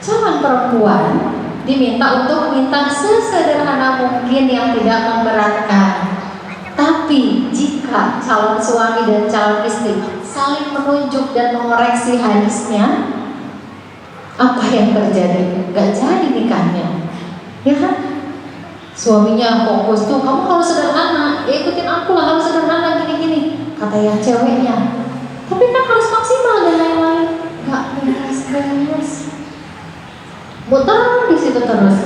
Calon perempuan diminta untuk minta sesederhana mungkin yang tidak memberatkan. Tapi jika calon suami dan calon istri saling menunjuk dan mengoreksi hadisnya, apa yang terjadi? Gak jadi nikahnya. Ya kan? Suaminya fokus tuh, kamu harus sederhana, ya ikutin aku lah, harus sederhana gini-gini, kata yang ceweknya. Tapi kan harus maksimal dan lain-lain. Gak beres. Muter di situ terus.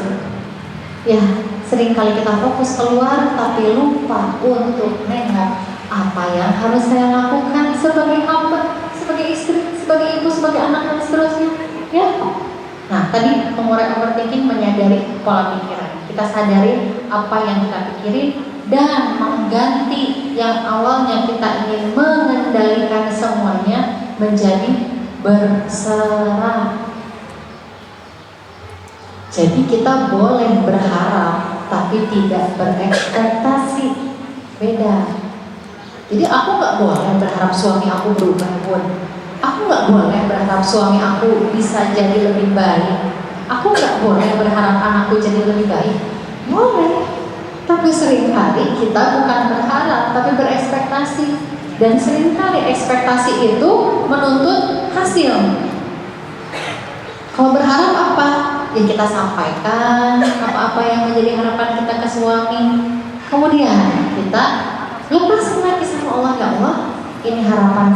Ya, sering kali kita fokus keluar tapi lupa untuk nengok apa yang harus saya lakukan sebagai hamba, sebagai istri, sebagai ibu, sebagai anak dan seterusnya. Ya. Nah, tadi mengurai overthinking, menyadari pola pikiran. Kita sadari apa yang kita pikirin dan mengganti yang awalnya kita ingin mengendalikan semuanya menjadi berserah. Jadi kita boleh berharap tapi tidak berekspektasi. Beda. Jadi aku nggak boleh berharap suami aku berubah pun. Aku nggak boleh berharap suami aku bisa jadi lebih baik. Aku nggak boleh berharap anakku jadi lebih baik. Boleh. Tapi seringkali kita bukan berharap, tapi berekspektasi. Dan seringkali ekspektasi itu menuntut hasil. Kalau berharap apa? Ya kita sampaikan apa-apa yang menjadi harapan kita ke suami. Kemudian kita lepas lagi sama Allah. Ya Allah, ini harapan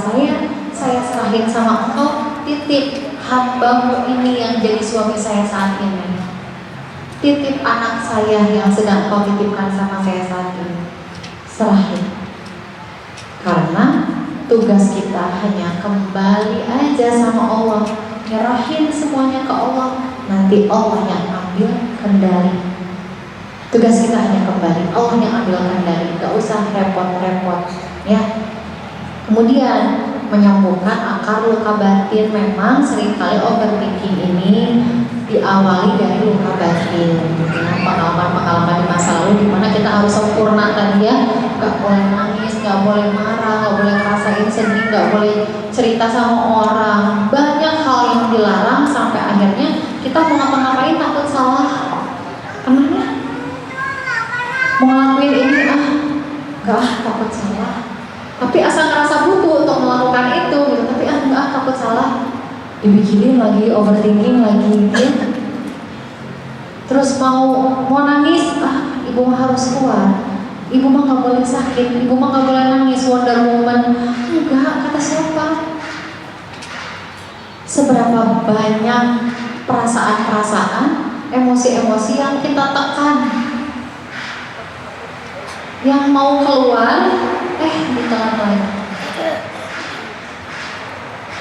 saya serahin sama Engkau, titip hambamu ini yang jadi suami saya saat ini, titip anak saya yang sedang Kau titipkan sama saya saat ini, serahin. Karena tugas kita hanya kembali aja sama Allah, nyerahin semuanya ke Allah, nanti Allah yang ambil kendali. Tugas kita hanya kembali, Allah yang ambil kendali, gak usah repot-repot ya. Kemudian menyambungkan akar luka batin. Memang seringkali overthinking ini diawali dari luka batin, pengalaman-pengalaman di masa lalu di mana kita harus sempurna tadi ya, nggak boleh nangis, nggak boleh marah, nggak boleh ngerasain sedih, nggak boleh cerita sama orang, banyak hal yang dilarang sampai akhirnya kita mau ngapa-ngapain takut salah. Kenapa? Mau ngelakuin ini takut salah. Tapi asal ngerasa butuh untuk melakukan itu gitu. Tapi takut salah. Dibikinin lagi, overthinking lagi ya. Terus mau nangis, ibu mah harus kuat. Ibu mah gak boleh sakit, ibu mah gak boleh nangis, Wonder Woman. Enggak, kata siapa? Seberapa banyak perasaan-perasaan, emosi-emosi yang kita tekan, yang mau keluar, ditekan lagi.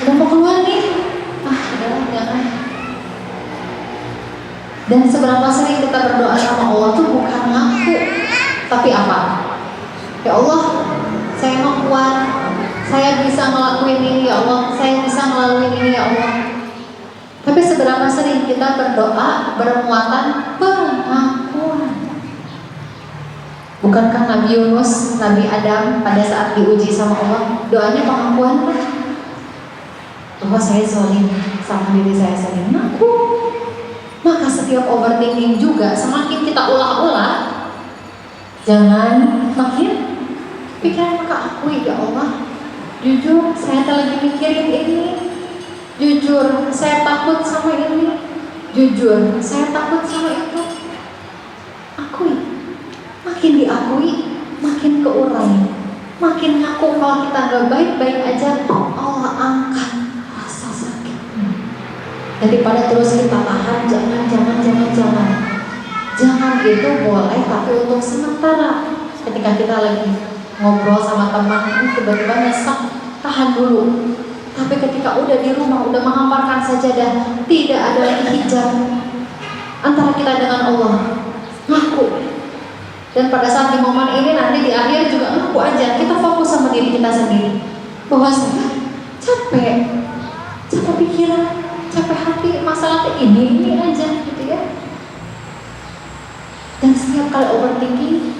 Udah mau keluar nih, udahlah jangan. Dan seberapa sering kita berdoa sama Allah tuh bukan ngaku, tapi apa? Ya Allah, saya mau kuat, saya bisa ngelakuin ini ya Allah, saya bisa melalui ini ya Allah. Tapi seberapa sering kita berdoa bermuatan pengakuan? Bukankah Nabi Yunus, Nabi Adam pada saat diuji sama Allah, doanya pengakuan kan? Bahwa saya zalim sama diri saya sendiri, ngaku. Maka setiap overthinking juga semakin kita ulang-ulang, jangan makin pikiran, maka akui ya Allah, jujur saya lagi mikirin ini, jujur saya takut sama ini, jujur saya takut sama itu. Akui. Makin diakui, makin keurai, makin ngaku. Kalau kita gak baik-baik aja, Allah angkat rasa sakitnya. Daripada terus kita tahan, jangan. Jangan itu boleh, tapi untuk sementara. Ketika kita lagi ngobrol sama teman, tiba-tiba nyesek, tahan dulu. Tapi ketika udah di rumah, udah menghamparkan sajadah, tidak ada lagi hijab antara kita dengan Allah, ngaku. Dan pada saat di momen ini, nanti di akhir juga ngaku aja. Kita fokus sama diri kita sendiri, bahwa saya capek pikiran, capek hati, masalah ini aja gitu ya. Dan setiap kali overthinking,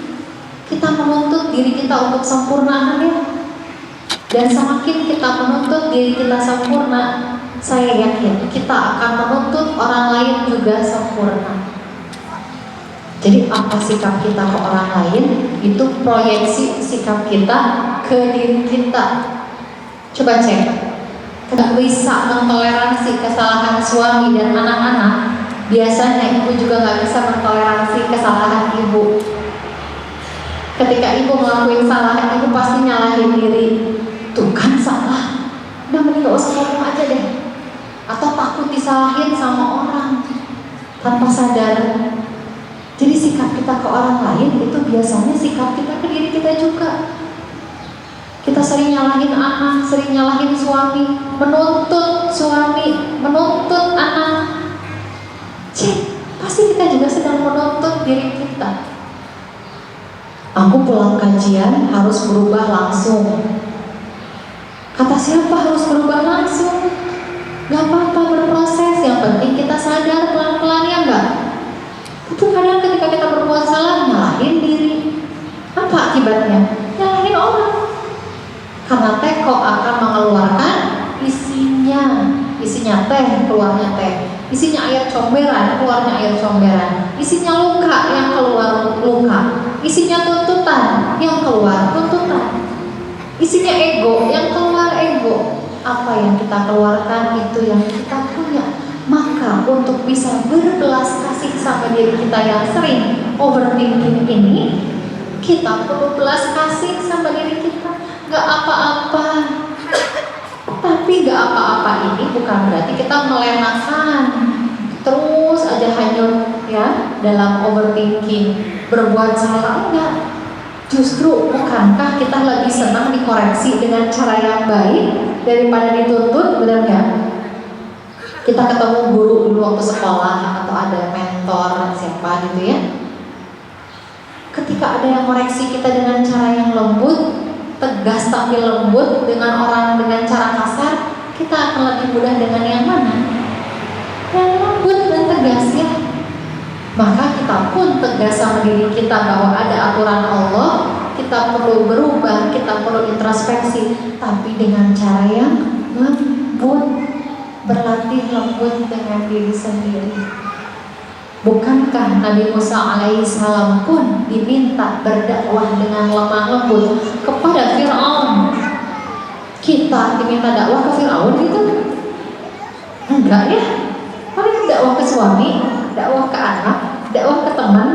kita menuntut diri kita untuk sempurna ya. Dan semakin kita menuntut diri kita sempurna, saya yakin kita akan menuntut orang lain juga sempurna. Jadi apa sikap kita ke orang lain, itu proyeksi sikap kita ke diri kita. Coba cek, tidak bisa mentoleransi kesalahan suami dan anak-anak, biasanya ibu juga nggak bisa mentoleransi kesalahan ibu. Ketika ibu ngelakuin salah, ibu pasti nyalahin diri. Tuh kan salah, udah mending gak usah ngomong aja deh. Atau takut disalahin sama orang tanpa sadar. Jadi sikap kita ke orang lain itu biasanya sikap kita ke diri kita juga. Kita sering nyalahin anak, sering nyalahin suami, menuntut suami, menuntut anak. Pasti kita juga sedang menuntut diri kita. Aku pulang kajian harus berubah langsung. Kata siapa harus berubah langsung? Gak apa-apa, berproses. Yang penting kita sadar pelan-pelan, ya enggak? Itu kadang ketika kita berbuat salah, nyalahin diri. Apa akibatnya? Nyalahin orang. Karena teko akan mengeluarkan isinya teh, keluarnya teh. Isinya air comberan, keluarnya air comberan. Isinya luka, yang keluar luka. Isinya tuntutan, yang keluar tuntutan. Isinya ego, yang keluar ego. Apa yang kita keluarkan, itu yang kita punya. Maka untuk bisa berbelas kasih sama diri kita yang sering overthinking ini, kita perlu belas kasih sama diri kita. Gak apa-apa. Tapi gak apa-apa ini bukan berarti kita melenakan, terus aja hanyut ya dalam overthinking, berbuat salah. Enggak. Justru bukankah kita lebih senang dikoreksi dengan cara yang baik daripada dituntut, benar nggak? Kita ketemu guru dulu waktu sekolah atau ada mentor siapa gitu ya. Ketika ada yang koreksi kita dengan cara yang lembut, tegas tapi lembut, dengan orang dengan cara kasar, kita akan lebih mudah dengan yang mana? Yang lembut dan tegas ya. Maka kita pun tegas sama diri kita bahwa ada aturan Allah, kita perlu berubah, kita perlu introspeksi, tapi dengan cara yang lembut. Berlatih lembut dengan diri sendiri. Bukankah Nabi Musa alaihissalam pun diminta berdakwah dengan lemah lembut kepada Fir'aun? Kita diminta dakwah ke Fir'aun gitu? Enggak ya. Paling dakwah ke suami, dakwah ke anak, dakwah ke teman.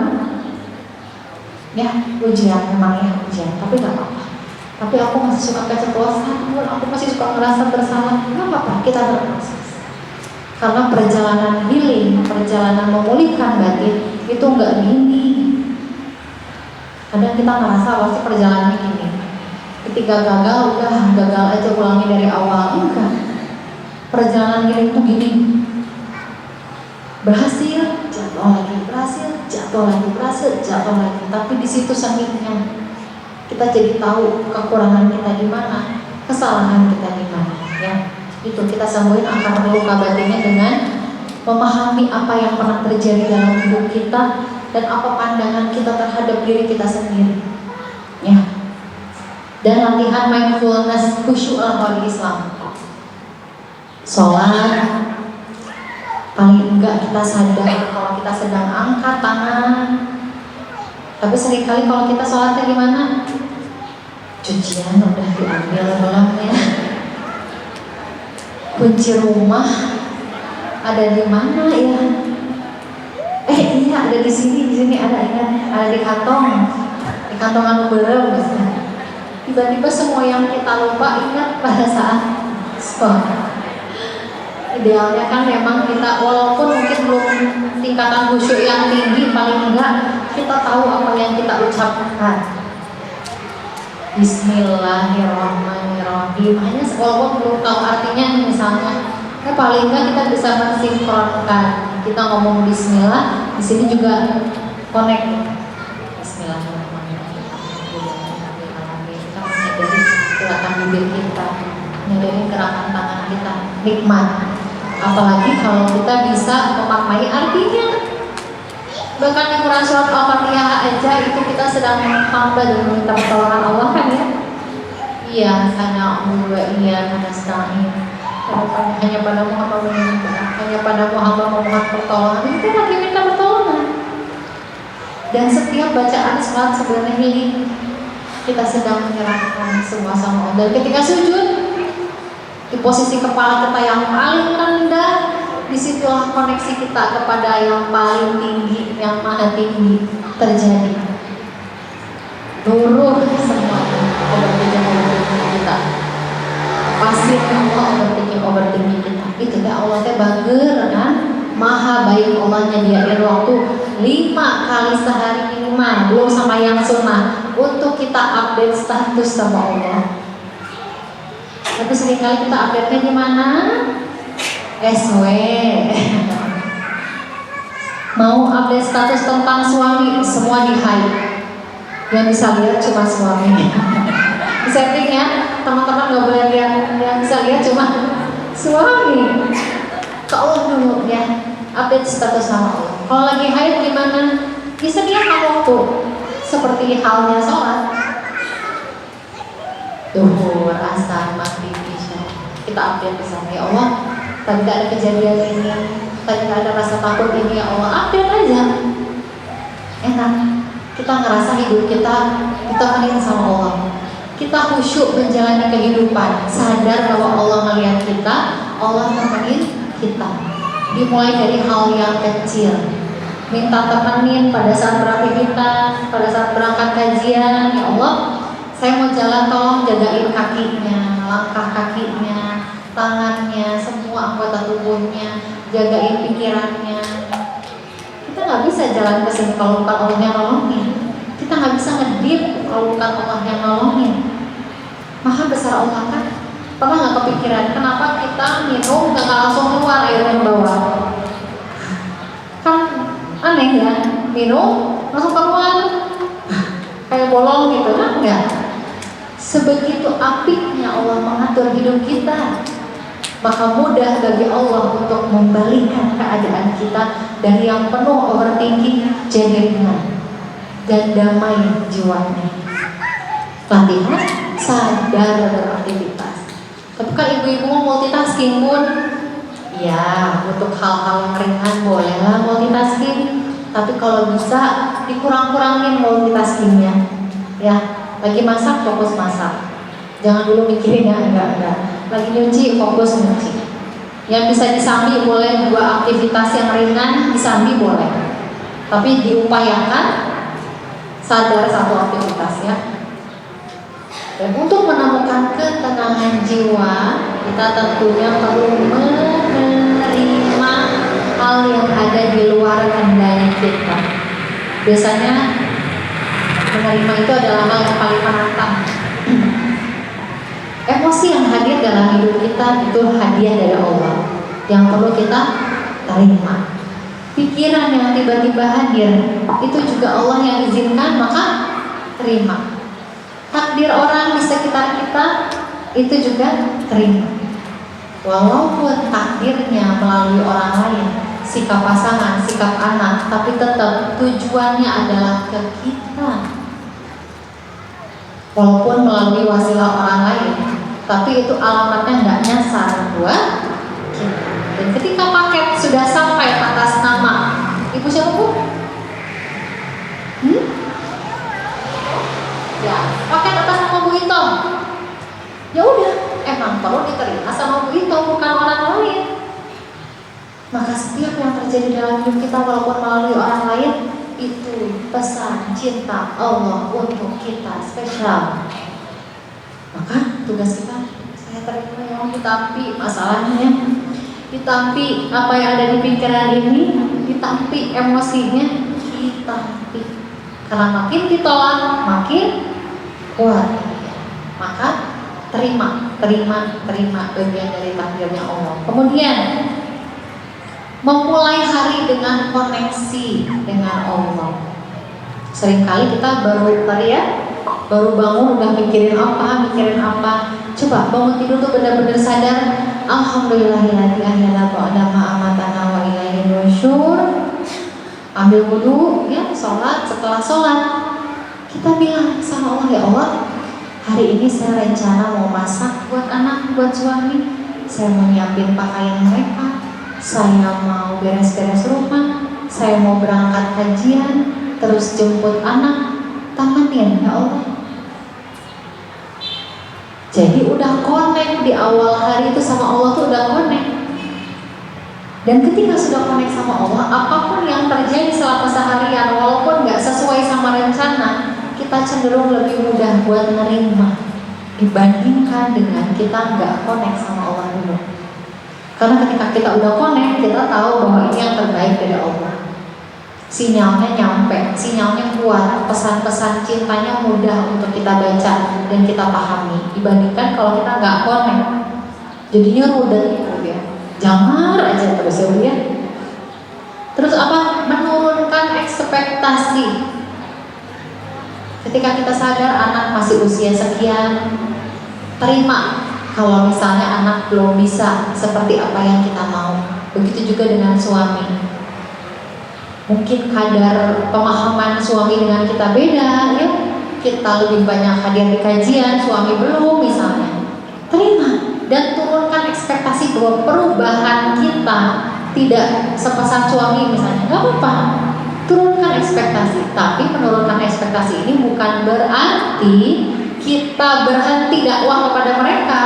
Ya, ujian memang ya ujian, tapi gak apa-apa. Tapi aku masih suka keceplosan, aku masih suka ngerasa bersalah. Gak apa-apa, kita berproses. Karena perjalanan healing, perjalanan memulihkan batin itu nggak gini. Kadang kita ngerasa pasti perjalanannya gini. Ketika gagal, udah gagal aja, ulangi dari awal. Enggak. Perjalanan healing itu gini. Berhasil, jatuh berhasil jatuh lagi. Tapi di situ sengitnya kita jadi tahu kekurangan kita di mana, kesalahan kita di mana. Ya, itu kita sembuhin akar luka batinnya dengan memahami apa yang pernah terjadi dalam hidup kita dan apa pandangan kita terhadap diri kita sendiri. Ya. Dan latihan mindfulness khusyuk dalam Islam. Sholat, paling enggak kita sadar kalau kita sedang angkat tangan. Tapi seringkali kalau kita sholatnya gimana? Cucian udah diambil belum ya? Kunci rumah ada di mana ya? Iya ada di sini ada, ingat ada di kantongan belum. Tiba-tiba semua yang kita lupa ingat pada saat sholat. Idealnya kan memang kita walaupun mungkin belum tingkatan khusyuk yang tinggi, paling enggak kita tahu apa yang kita ucapkan. Bismillahirrahmanirrahim. Hanya walaupun belum tahu artinya, misalnya, paling enggak kita bisa mensinkronkan. Kita ngomong Bismillah, di sini juga connect. Bismillahirrahmanirrahim. Kita menyadari gerakan bibir kita, menyadari gerakan tangan kita, nikmat. Apalagi kalau kita bisa memaknai artinya. Bahkan di Quran surat Al-Fatihah aja itu kita sedang hamba dan meminta pertolongan Allah kan ya. Iya, hanya nasta'in. Hanya padamu hamba meminta, hanya padamu hamba memohon pertolongan. Itu kan lagi minta pertolongan. Dan setiap bacaan salat sebenarnya ini kita sedang menyerahkan semua sama Allah. Dan ketika sujud, di posisi kepala kita yang paling rendah, disitulah koneksi kita kepada yang paling tinggi, yang maha tinggi terjadi. Luruh semuanya overthinking kita. Pasir Allah overthinking kita. Itu dah Allah teh bager kan, maha baik Allah nyediain waktu 5 kali sehari minimal, belum sama yang sunnah, untuk kita update status sama Allah. Tapi seringkali kita update-nya gimana? SW. Mau update status tentang suami, semua di hide. Yang bisa lihat cuma suami. Di setting ya, teman-teman gak boleh lihat, yang bisa lihat cuma suami. Ke Allah dulu ya, update status sama Allah. Kalau lagi hide gimana? Disediakan waktu, seperti halnya sholat. Duhur, asar, maghrib, isya. Kita update di sana, ya Allah. Tadi gak ada kejadian ini, tadi gak ada rasa takut ini, ya Allah, update aja. Enak. Kita ngerasa hidup kita ditemenin sama Allah. Kita khusyuk menjalani kehidupan, sadar bahwa Allah melihat kita, Allah temenin kita. Dimulai dari hal yang kecil. Minta temenin pada saat beraktivitas, pada saat berangkat kajian, ya Allah. Saya mau jalan, tolong jagain kakinya, langkah kakinya, tangannya, semua anggota tubuhnya, jagain pikirannya. Kita nggak bisa jalan ke sini kalau bukan Allah yang nolongin. Kita nggak bisa ngedip kalau bukan Allah yang nolongin. Maha besar Allah kan. Pernah nggak kepikiran kenapa kita minum nggak langsung keluar air yang bawah? Kan aneh ya, minum langsung keluar kayak bolong gitu kan? Enggak. Sebegitu apiknya Allah mengatur hidup kita, maka mudah bagi Allah untuk membalikan keadaan kita dari yang penuh overthinking jadi ringan dan damai jiwanya. Latihan sadar beraktivitas. Tapi kan ibu-ibu mau multitasking pun, ya untuk hal-hal yang ringan bolehlah multitasking. Tapi kalau bisa dikurang-kurangin multitaskingnya, ya. Lagi masak, fokus masak. Jangan dulu mikirin ya, enggak. Lagi nyuci, fokus nyuci. Yang bisa disambi boleh 2 aktivitas yang ringan, disambi boleh. Tapi diupayakan sadar 1 aktivitas ya. Dan untuk menemukan ketenangan jiwa, kita tentunya perlu menerima hal yang ada di luar kendali kita. Biasanya menerima itu adalah hal yang paling menantang. Emosi yang hadir dalam hidup kita itu hadiah dari Allah yang perlu kita terima. pikiran yang tiba-tiba hadir, itu juga Allah yang izinkan, maka terima. Takdir orang di sekitar kita, itu juga terima. Walaupun takdirnya melalui orang lain, sikap pasangan, sikap anak, tapi tetap tujuannya adalah ke kita. Walaupun melalui wasilah orang lain, tapi itu alamatnya nggak nyasar buat kita. Dan ketika paket sudah sampai atas nama Ibu siapa Bu? Ya, paket atas nama Bu Ito. Ya udah, emang perlu diterima sama Bu Ito, bukan orang lain. Maka setiap yang terjadi dalam hidup kita walaupun melalui orang lain, itu pesan cinta Allah untuk kita spesial. Maka tugas kita, saya terima yang ditampi masalahnya, ditampi apa yang ada di pikiran ini, ditampi emosinya, ditampi. Karena makin ditolak, makin kuat. Maka terima bagian dari takdirnya Allah. Kemudian memulai hari dengan koneksi dengan Allah. Seringkali kita baru bangun udah mikirin apa. Coba bangun tidur tuh benar-benar sadar, alhamdulillahilladzi ahyana ba'da ma amatana wa ilaihi nusyur. Ambil wudu, ya, sholat. Setelah sholat kita bilang sama Allah, ya Allah, hari ini saya rencana mau masak buat anak, buat suami, saya mau nyiapin pakaian mereka, saya mau beres-beres rumah, saya mau berangkat kajian, terus jemput anak, temenin ya Allah. Jadi udah connect di awal hari itu sama Allah tuh udah connect. Dan ketika sudah connect sama Allah, apapun yang terjadi selama seharian, walaupun nggak sesuai sama rencana, kita cenderung lebih mudah buat menerima dibandingkan dengan kita nggak connect sama Allah dulu. Karena ketika kita udah connect, kita tahu bahwa ini yang terbaik dari Allah. Sinyalnya nyampe, sinyalnya kuat, pesan-pesan cintanya mudah untuk kita baca dan kita pahami. Dibandingkan kalau kita nggak connect, jadinya rudet gitu ya. Jamar aja terus ya. Terus apa? Menurunkan ekspektasi. Ketika kita sadar anak masih usia sekian, terima kalau misalnya anak belum bisa seperti apa yang kita mau. Begitu juga dengan suami. Mungkin kadar pemahaman suami dengan kita beda, ya. Kita lebih banyak hadir di kajian, suami belum misalnya. Terima dan turunkan ekspektasi bahwa perubahan kita tidak sepesan suami misalnya. Gak apa-apa, turunkan ekspektasi. Tapi menurunkan ekspektasi ini bukan berarti kita berhenti dakwah kepada mereka.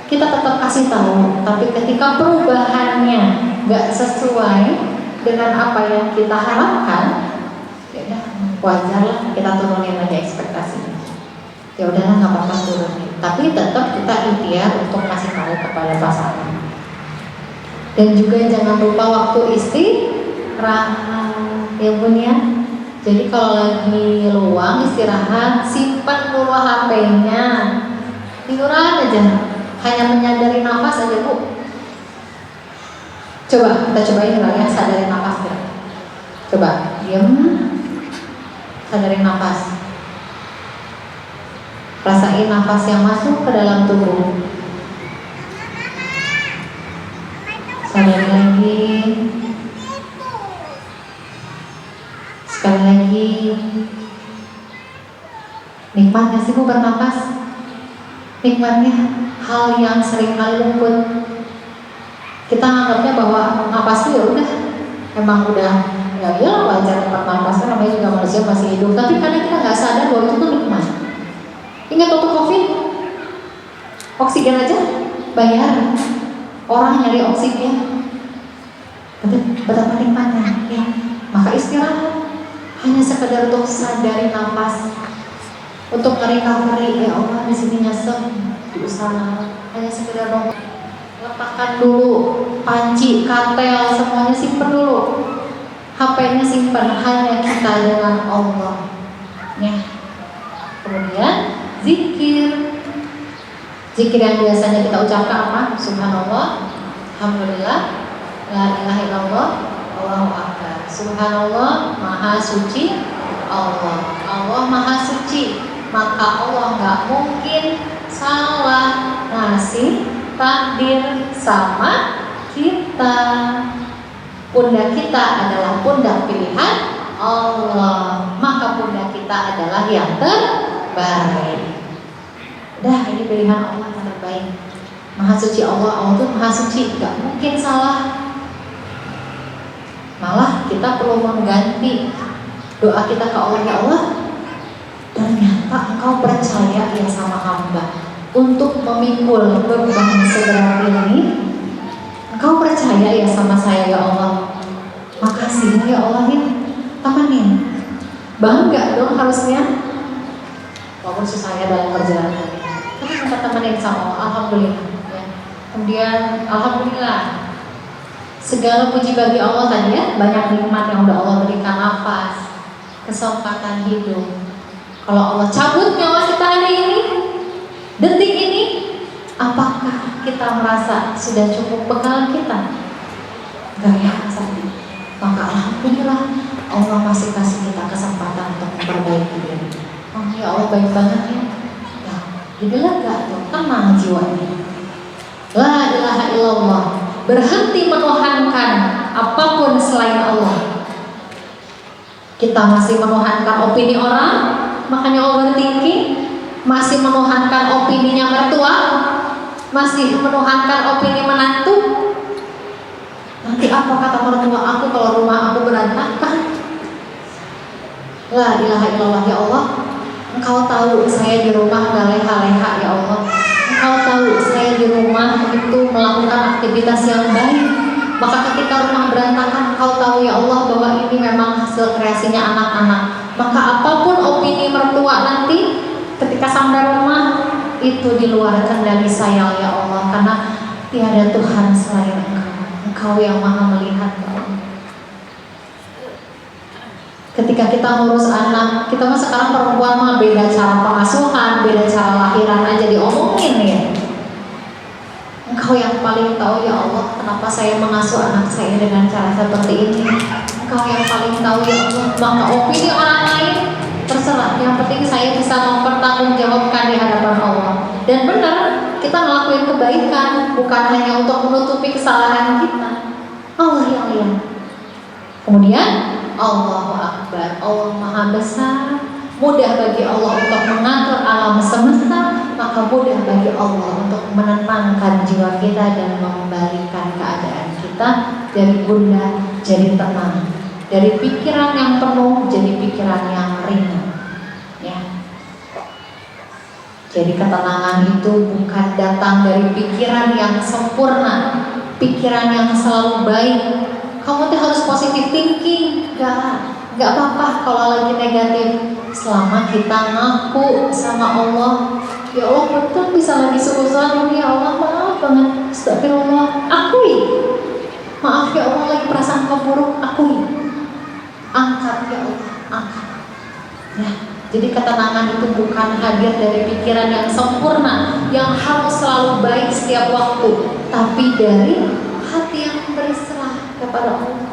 Kita tetap kasih tahu, tapi ketika perubahannya gak sesuai dengan apa yang kita harapkan, ya udah wajar lah kita turunin aja ekspektasinya. Ya udahlah nggak apa-apa turunin. Tapi tetap kita ikhtiar untuk kasih tahu kepada pasangan. Dan juga jangan lupa waktu istirahat, ya Bun ya. Jadi kalau lagi luang istirahat, simpan dulu HP-nya, tiduran aja, hanya menyadari nafas aja Bu. Coba kita cobain ya, sadarin nafas ya. Coba diam, sadarin nafas. Rasain nafas yang masuk ke dalam tubuh. Sadari lagi. Sekali lagi. Nikmatnya sih Bu bernafas. Nikmatnya hal yang sering kali luput. Kita anggapnya bahwa nafas itu ya udah, emang udah ya wajar tempat nafas kan, namanya juga manusia masih hidup. Tapi karena kita nggak sadar bahwa itu tuh nikmat. Ingat waktu COVID, oksigen aja bayar, orang nyari oksigen, betapa nikmatnya ya. Maka istirahat hanya sekedar untuk sadari nafas, untuk recovery. Ya Allah, di sini nyesek, diusaha hanya sekedar dong. Letakkan dulu panci, katel, semuanya simpen dulu. HP-nya simpan, hanya kita dengan Allah ya. Kemudian zikir yang biasanya kita ucapkan apa? Subhanallah, alhamdulillah, la ilaha illallah, Allahu Akbar. Subhanallah, Maha Suci Allah. Allah Maha Suci, maka Allah nggak mungkin salah ngasih takdir sama kita. Pundak kita adalah pundak pilihan Allah, maka pundak kita adalah yang terbaik. Dah, ini pilihan Allah yang terbaik. Maha Suci Allah, Allah itu Maha Suci, nggak mungkin salah. Malah kita perlu mengganti doa kita ke Allah, ya Allah, ternyata Engkau percaya ya sama hamba untuk memikul beban seberat ini. Engkau percaya ya sama saya ya Allah. Makasih ya Allah ya, temenin. Bangga dong harusnya. Walaupun susahnya dalam perjalanan ini, tapi kita temenin sama Allah, alhamdulillah ya. Kemudian alhamdulillah, segala puji bagi Allah tadi ya, banyak nikmat yang udah Allah berikan, nafas, kesempatan hidup. Kalau Allah cabut nyawa kita hari ini, detik ini, apakah kita merasa sudah cukup bekal kita? Gak ya, rasanya. Maka alhamdulillah Allah masih kasih kita kesempatan untuk memperbaiki diri. Oh ya Allah, baik banget ya. Ya, jadi lega tuh, tenang jiwanya. La ilaha illallah, berhenti menuhankan apapun selain Allah. Kita masih menuhankan opini orang, makanya overthinking. Masih menuhankan opininya mertua, masih menuhankan opini menantu. Nanti apa kata mertua aku kalau rumah aku berantakan? La ilaha illallah, ya Allah, Engkau tahu saya di rumah gak leha-leha ya Allah. Engkau tahu saya di rumah itu melakukan aktivitas yang baik. Maka ketika rumah berantakan, Engkau tahu ya Allah bahwa ini memang hasil kreasinya anak-anak. Maka apapun opini mertua nanti ketika sampai rumah, itu di luar kendali saya ya Allah. Karena tiada Tuhan selain Engkau. Engkau yang maha melihat ya Allah. Ketika kita ngurus anak, kita mah sekarang perempuan mah beda cara pengasuhan, beda cara lahiran aja diomongin ya. Engkau yang paling tahu ya Allah, kenapa saya mengasuh anak saya dengan cara seperti ini. Engkau yang paling tahu ya Allah, maka opini orang lain terserah. Yang penting saya bisa mempertanggungjawabkan di hadapan Allah. Dan benar, kita ngelakuin kebaikan bukan hanya untuk menutupi kesalahan kita. Allah yang lihat. Kemudian Allahu Akbar, Allah Maha Besar. Mudah bagi Allah untuk mengatur alam semesta, maka mudah bagi Allah untuk menenangkan jiwa kita dan mengembalikan keadaan kita dari gundah jadi tenang, dari pikiran yang penuh jadi pikiran yang ringan. Ya. Jadi ketenangan itu bukan datang dari pikiran yang sempurna, pikiran yang selalu baik. Kamu tuh harus positive thinking, nggak apa-apa kalau lagi negatif, selama kita ngaku sama Allah, ya Allah betul bisa lagi seuzuan ini ya Allah, maaf banget, astagfirullah, akui, maaf ya Allah lagi perasaan keburuk, akui, angkat ya Allah, angkat. Ya, jadi ketenangan itu bukan hadir dari pikiran yang sempurna, yang harus selalu baik setiap waktu, tapi dari hati yang berserah kepada Allah.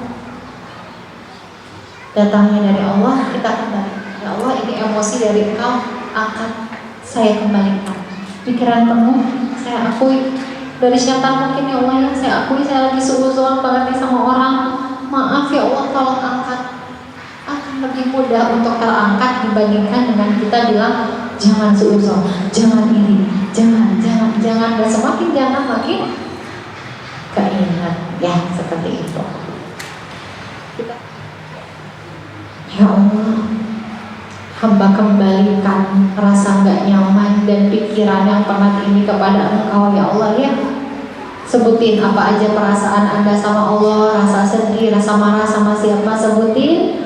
Datangnya dari Allah, kita kembali. Ya Allah, ini emosi dari Engkau, angkat, saya kembalikan. Pikiran penuh, saya akui. Dari syaitan mungkin ya Allah, ya saya akui saya lagi suuzon banget nih sama orang. Maaf ya Allah, tolong angkat. Akan lebih mudah untuk terangkat dibandingkan dengan kita bilang jangan suuzon, jangan iri, jangan. Dan semakin jangan makin keingat, ya seperti itu. Ya Allah, hamba kembalikan rasa gak nyaman dan pikiran yang penat ini kepada Engkau ya Allah ya. Sebutin apa aja perasaan Anda sama Allah, rasa sedih, rasa marah sama siapa, sebutin.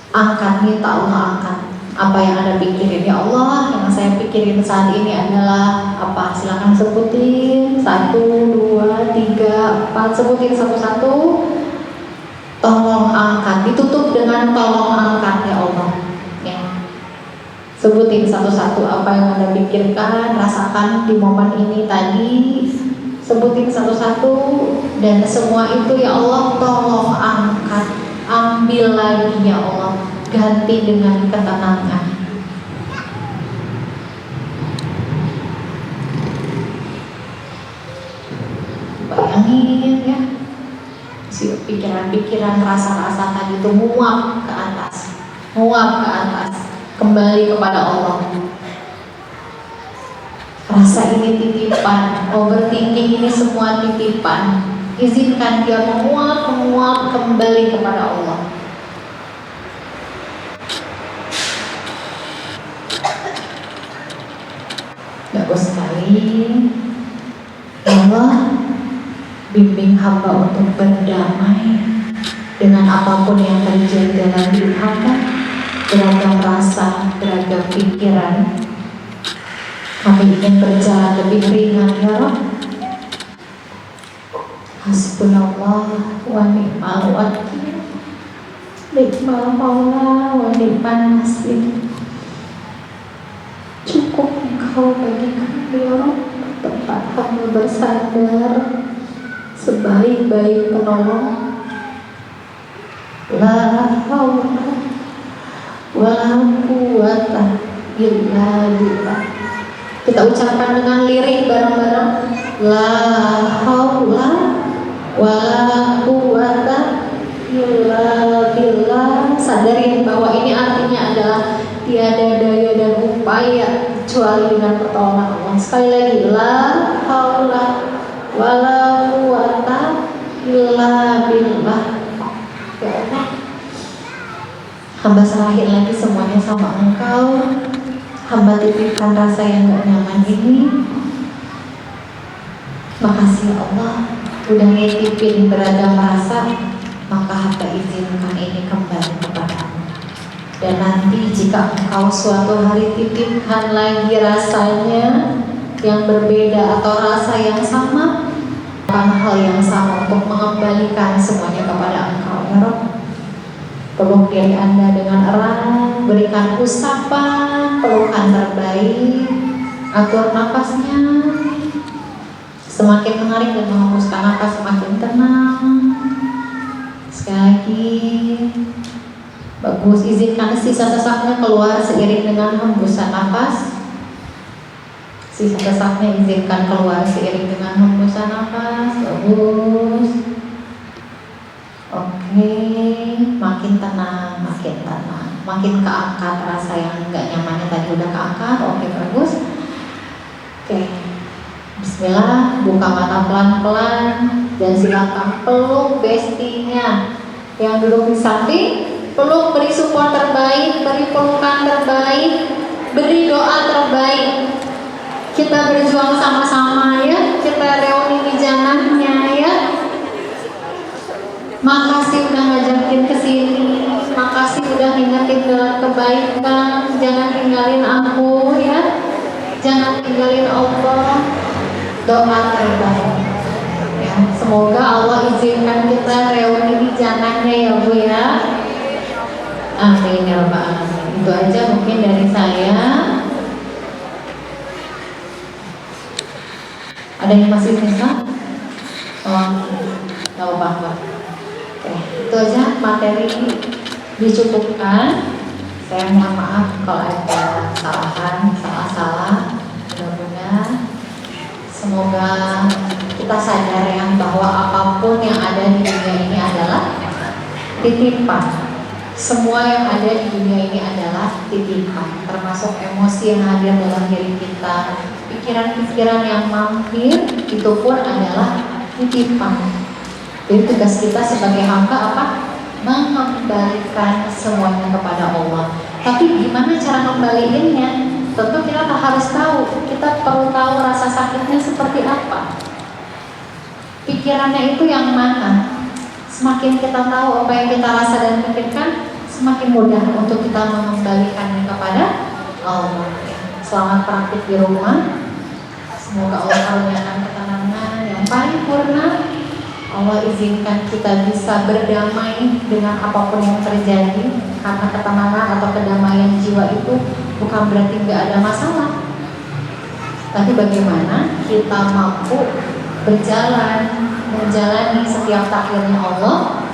Angkat, minta Allah angkat. Apa yang Anda pikirin ya Allah, yang saya pikirin saat ini adalah apa? Silakan sebutin 1, 2, 3, 4, sebutin satu-satu. Tolong angkat, ditutup dengan tolong angkat ya Allah ya. Sebutin satu-satu apa yang Anda pikirkan, rasakan di momen ini tadi. sebutin satu-satu, dan semua itu ya Allah tolong angkat, ambil lagi ya Allah, ganti dengan ketenangan. Bayangin ya, si pikiran-pikiran, rasa-rasa tadi itu muap ke atas, kembali kepada Allah. Rasa ini titipan, overthinking ini semua titipan. Izinkan dia menguap kembali kepada Allah. Bagus sekali. Allah, bimbing hamba untuk berdamai dengan apapun yang terjadi dalam hidup hamba, beragam rasa, beragam pikiran. Kami ingin berjalan lebih ringan ya Rabb. Hasbunallah wa ni'mal wakil, ni'mal maula wa ni'mal nasir. Cukup Engkau bagi kami ya Rabb, tempat kami bersandar sebaik-baik penolong. La haula wa la quwwata illa billah. Kita ucapkan dengan lirik bareng-bareng. La haula wa la quwwata illa billah. Sadarin bahwa ini artinya adalah tiada daya dan upaya kecuali dengan pertolongan Allah. Sekali lagi, la haula wa la quwwata illa billah. Ya Allah, hamba serahin lagi semuanya sama Engkau. Hamba titipkan rasa yang gak nyaman ini. Makasih ya Allah, udah nitipin beragam rasa, maka hamba izinkan ini kembali kepadamu. Dan nanti jika Engkau suatu hari titipkan lagi rasanya yang berbeda atau rasa yang sama, bukan hal yang sama untuk mengembalikan semuanya kepada Engkau ya Rabb. Peluk diri Anda dengan erat, berikan usapan, pelukan terbaik, atur nafasnya, semakin menarik dan menghembuskan nafas semakin tenang. Sekali lagi, bagus, izinkan sisa sesaknya keluar seiring dengan hembusan nafas. Sisa sesaknya izinkan keluar seiring dengan hembusan nafas. Bagus. Oke, makin tenang, makin keangkat rasa yang nggak nyamannya tadi udah keangkat. Oke, bagus. Oke, Bismillah, buka mata pelan-pelan dan silakan peluk bestinya yang duduk di samping. Peluk, beri support terbaik, beri pelukan terbaik, beri doa terbaik. Kita berjuang sama-sama ya, kita reuni di janahnya ya. Makasih udah ngajakin kesini, makasih udah ingetin dengan kebaikan. Jangan tinggalin aku ya, jangan tinggalin Allah. Doa terbaik ya, semoga Allah izinkan kita reuni di janahnya ya Bu ya. Amin ya rabbal alamin. Itu aja mungkin dari saya. Ada yang masih bisa? Oh, gak apa-apa. Oke, itu aja materi dicukupkan. Saya mohon maaf kalau ada kesalahan, salah-salah. Mudah-mudahan semoga kita sadar ya bahwa apapun yang ada di dunia ini adalah titipan. Semua yang ada di dunia ini adalah titipan, termasuk emosi yang hadir dalam diri kita, pikiran-pikiran yang mampir, itu pun adalah titipan. Jadi tugas kita sebagai hamba apa? Mengembalikan semuanya kepada Allah. Tapi gimana cara ngembaliinnya? Tentu kita harus tahu, kita perlu tahu rasa sakitnya seperti apa. Pikirannya itu yang mana? Semakin kita tahu apa yang kita rasa dan pikirkan, semakin mudah untuk kita mengembalikannya kepada Allah. Selamat praktik di rumah. Semoga Allah karuniakan ketenangan yang paripurna. Allah izinkan kita bisa berdamai dengan apapun yang terjadi, karena ketenangan atau kedamaian jiwa itu bukan berarti nggak ada masalah, tapi bagaimana kita mampu berjalan menjalani setiap takdirnya Allah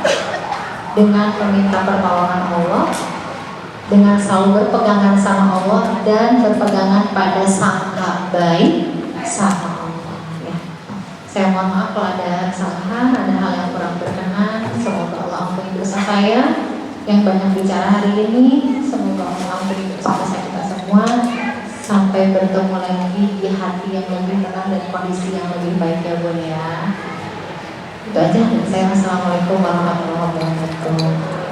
dengan meminta pertolongan Allah, dengan selalu berpegangan sama Allah dan berpegangan pada sangka baik sama Allah. Ya. Saya mohon maaf kalau ada kesalahan, ada hal yang kurang berkenan. Semoga Allah ampuni dosa saya yang banyak bicara hari ini. Semoga Allah ampuni dosa kita semua. Sampai bertemu lagi di hati yang lebih tenang dan kondisi yang lebih baik ya Bun ya. Itu aja dari saya. Assalamualaikum warahmatullahi wabarakatuh.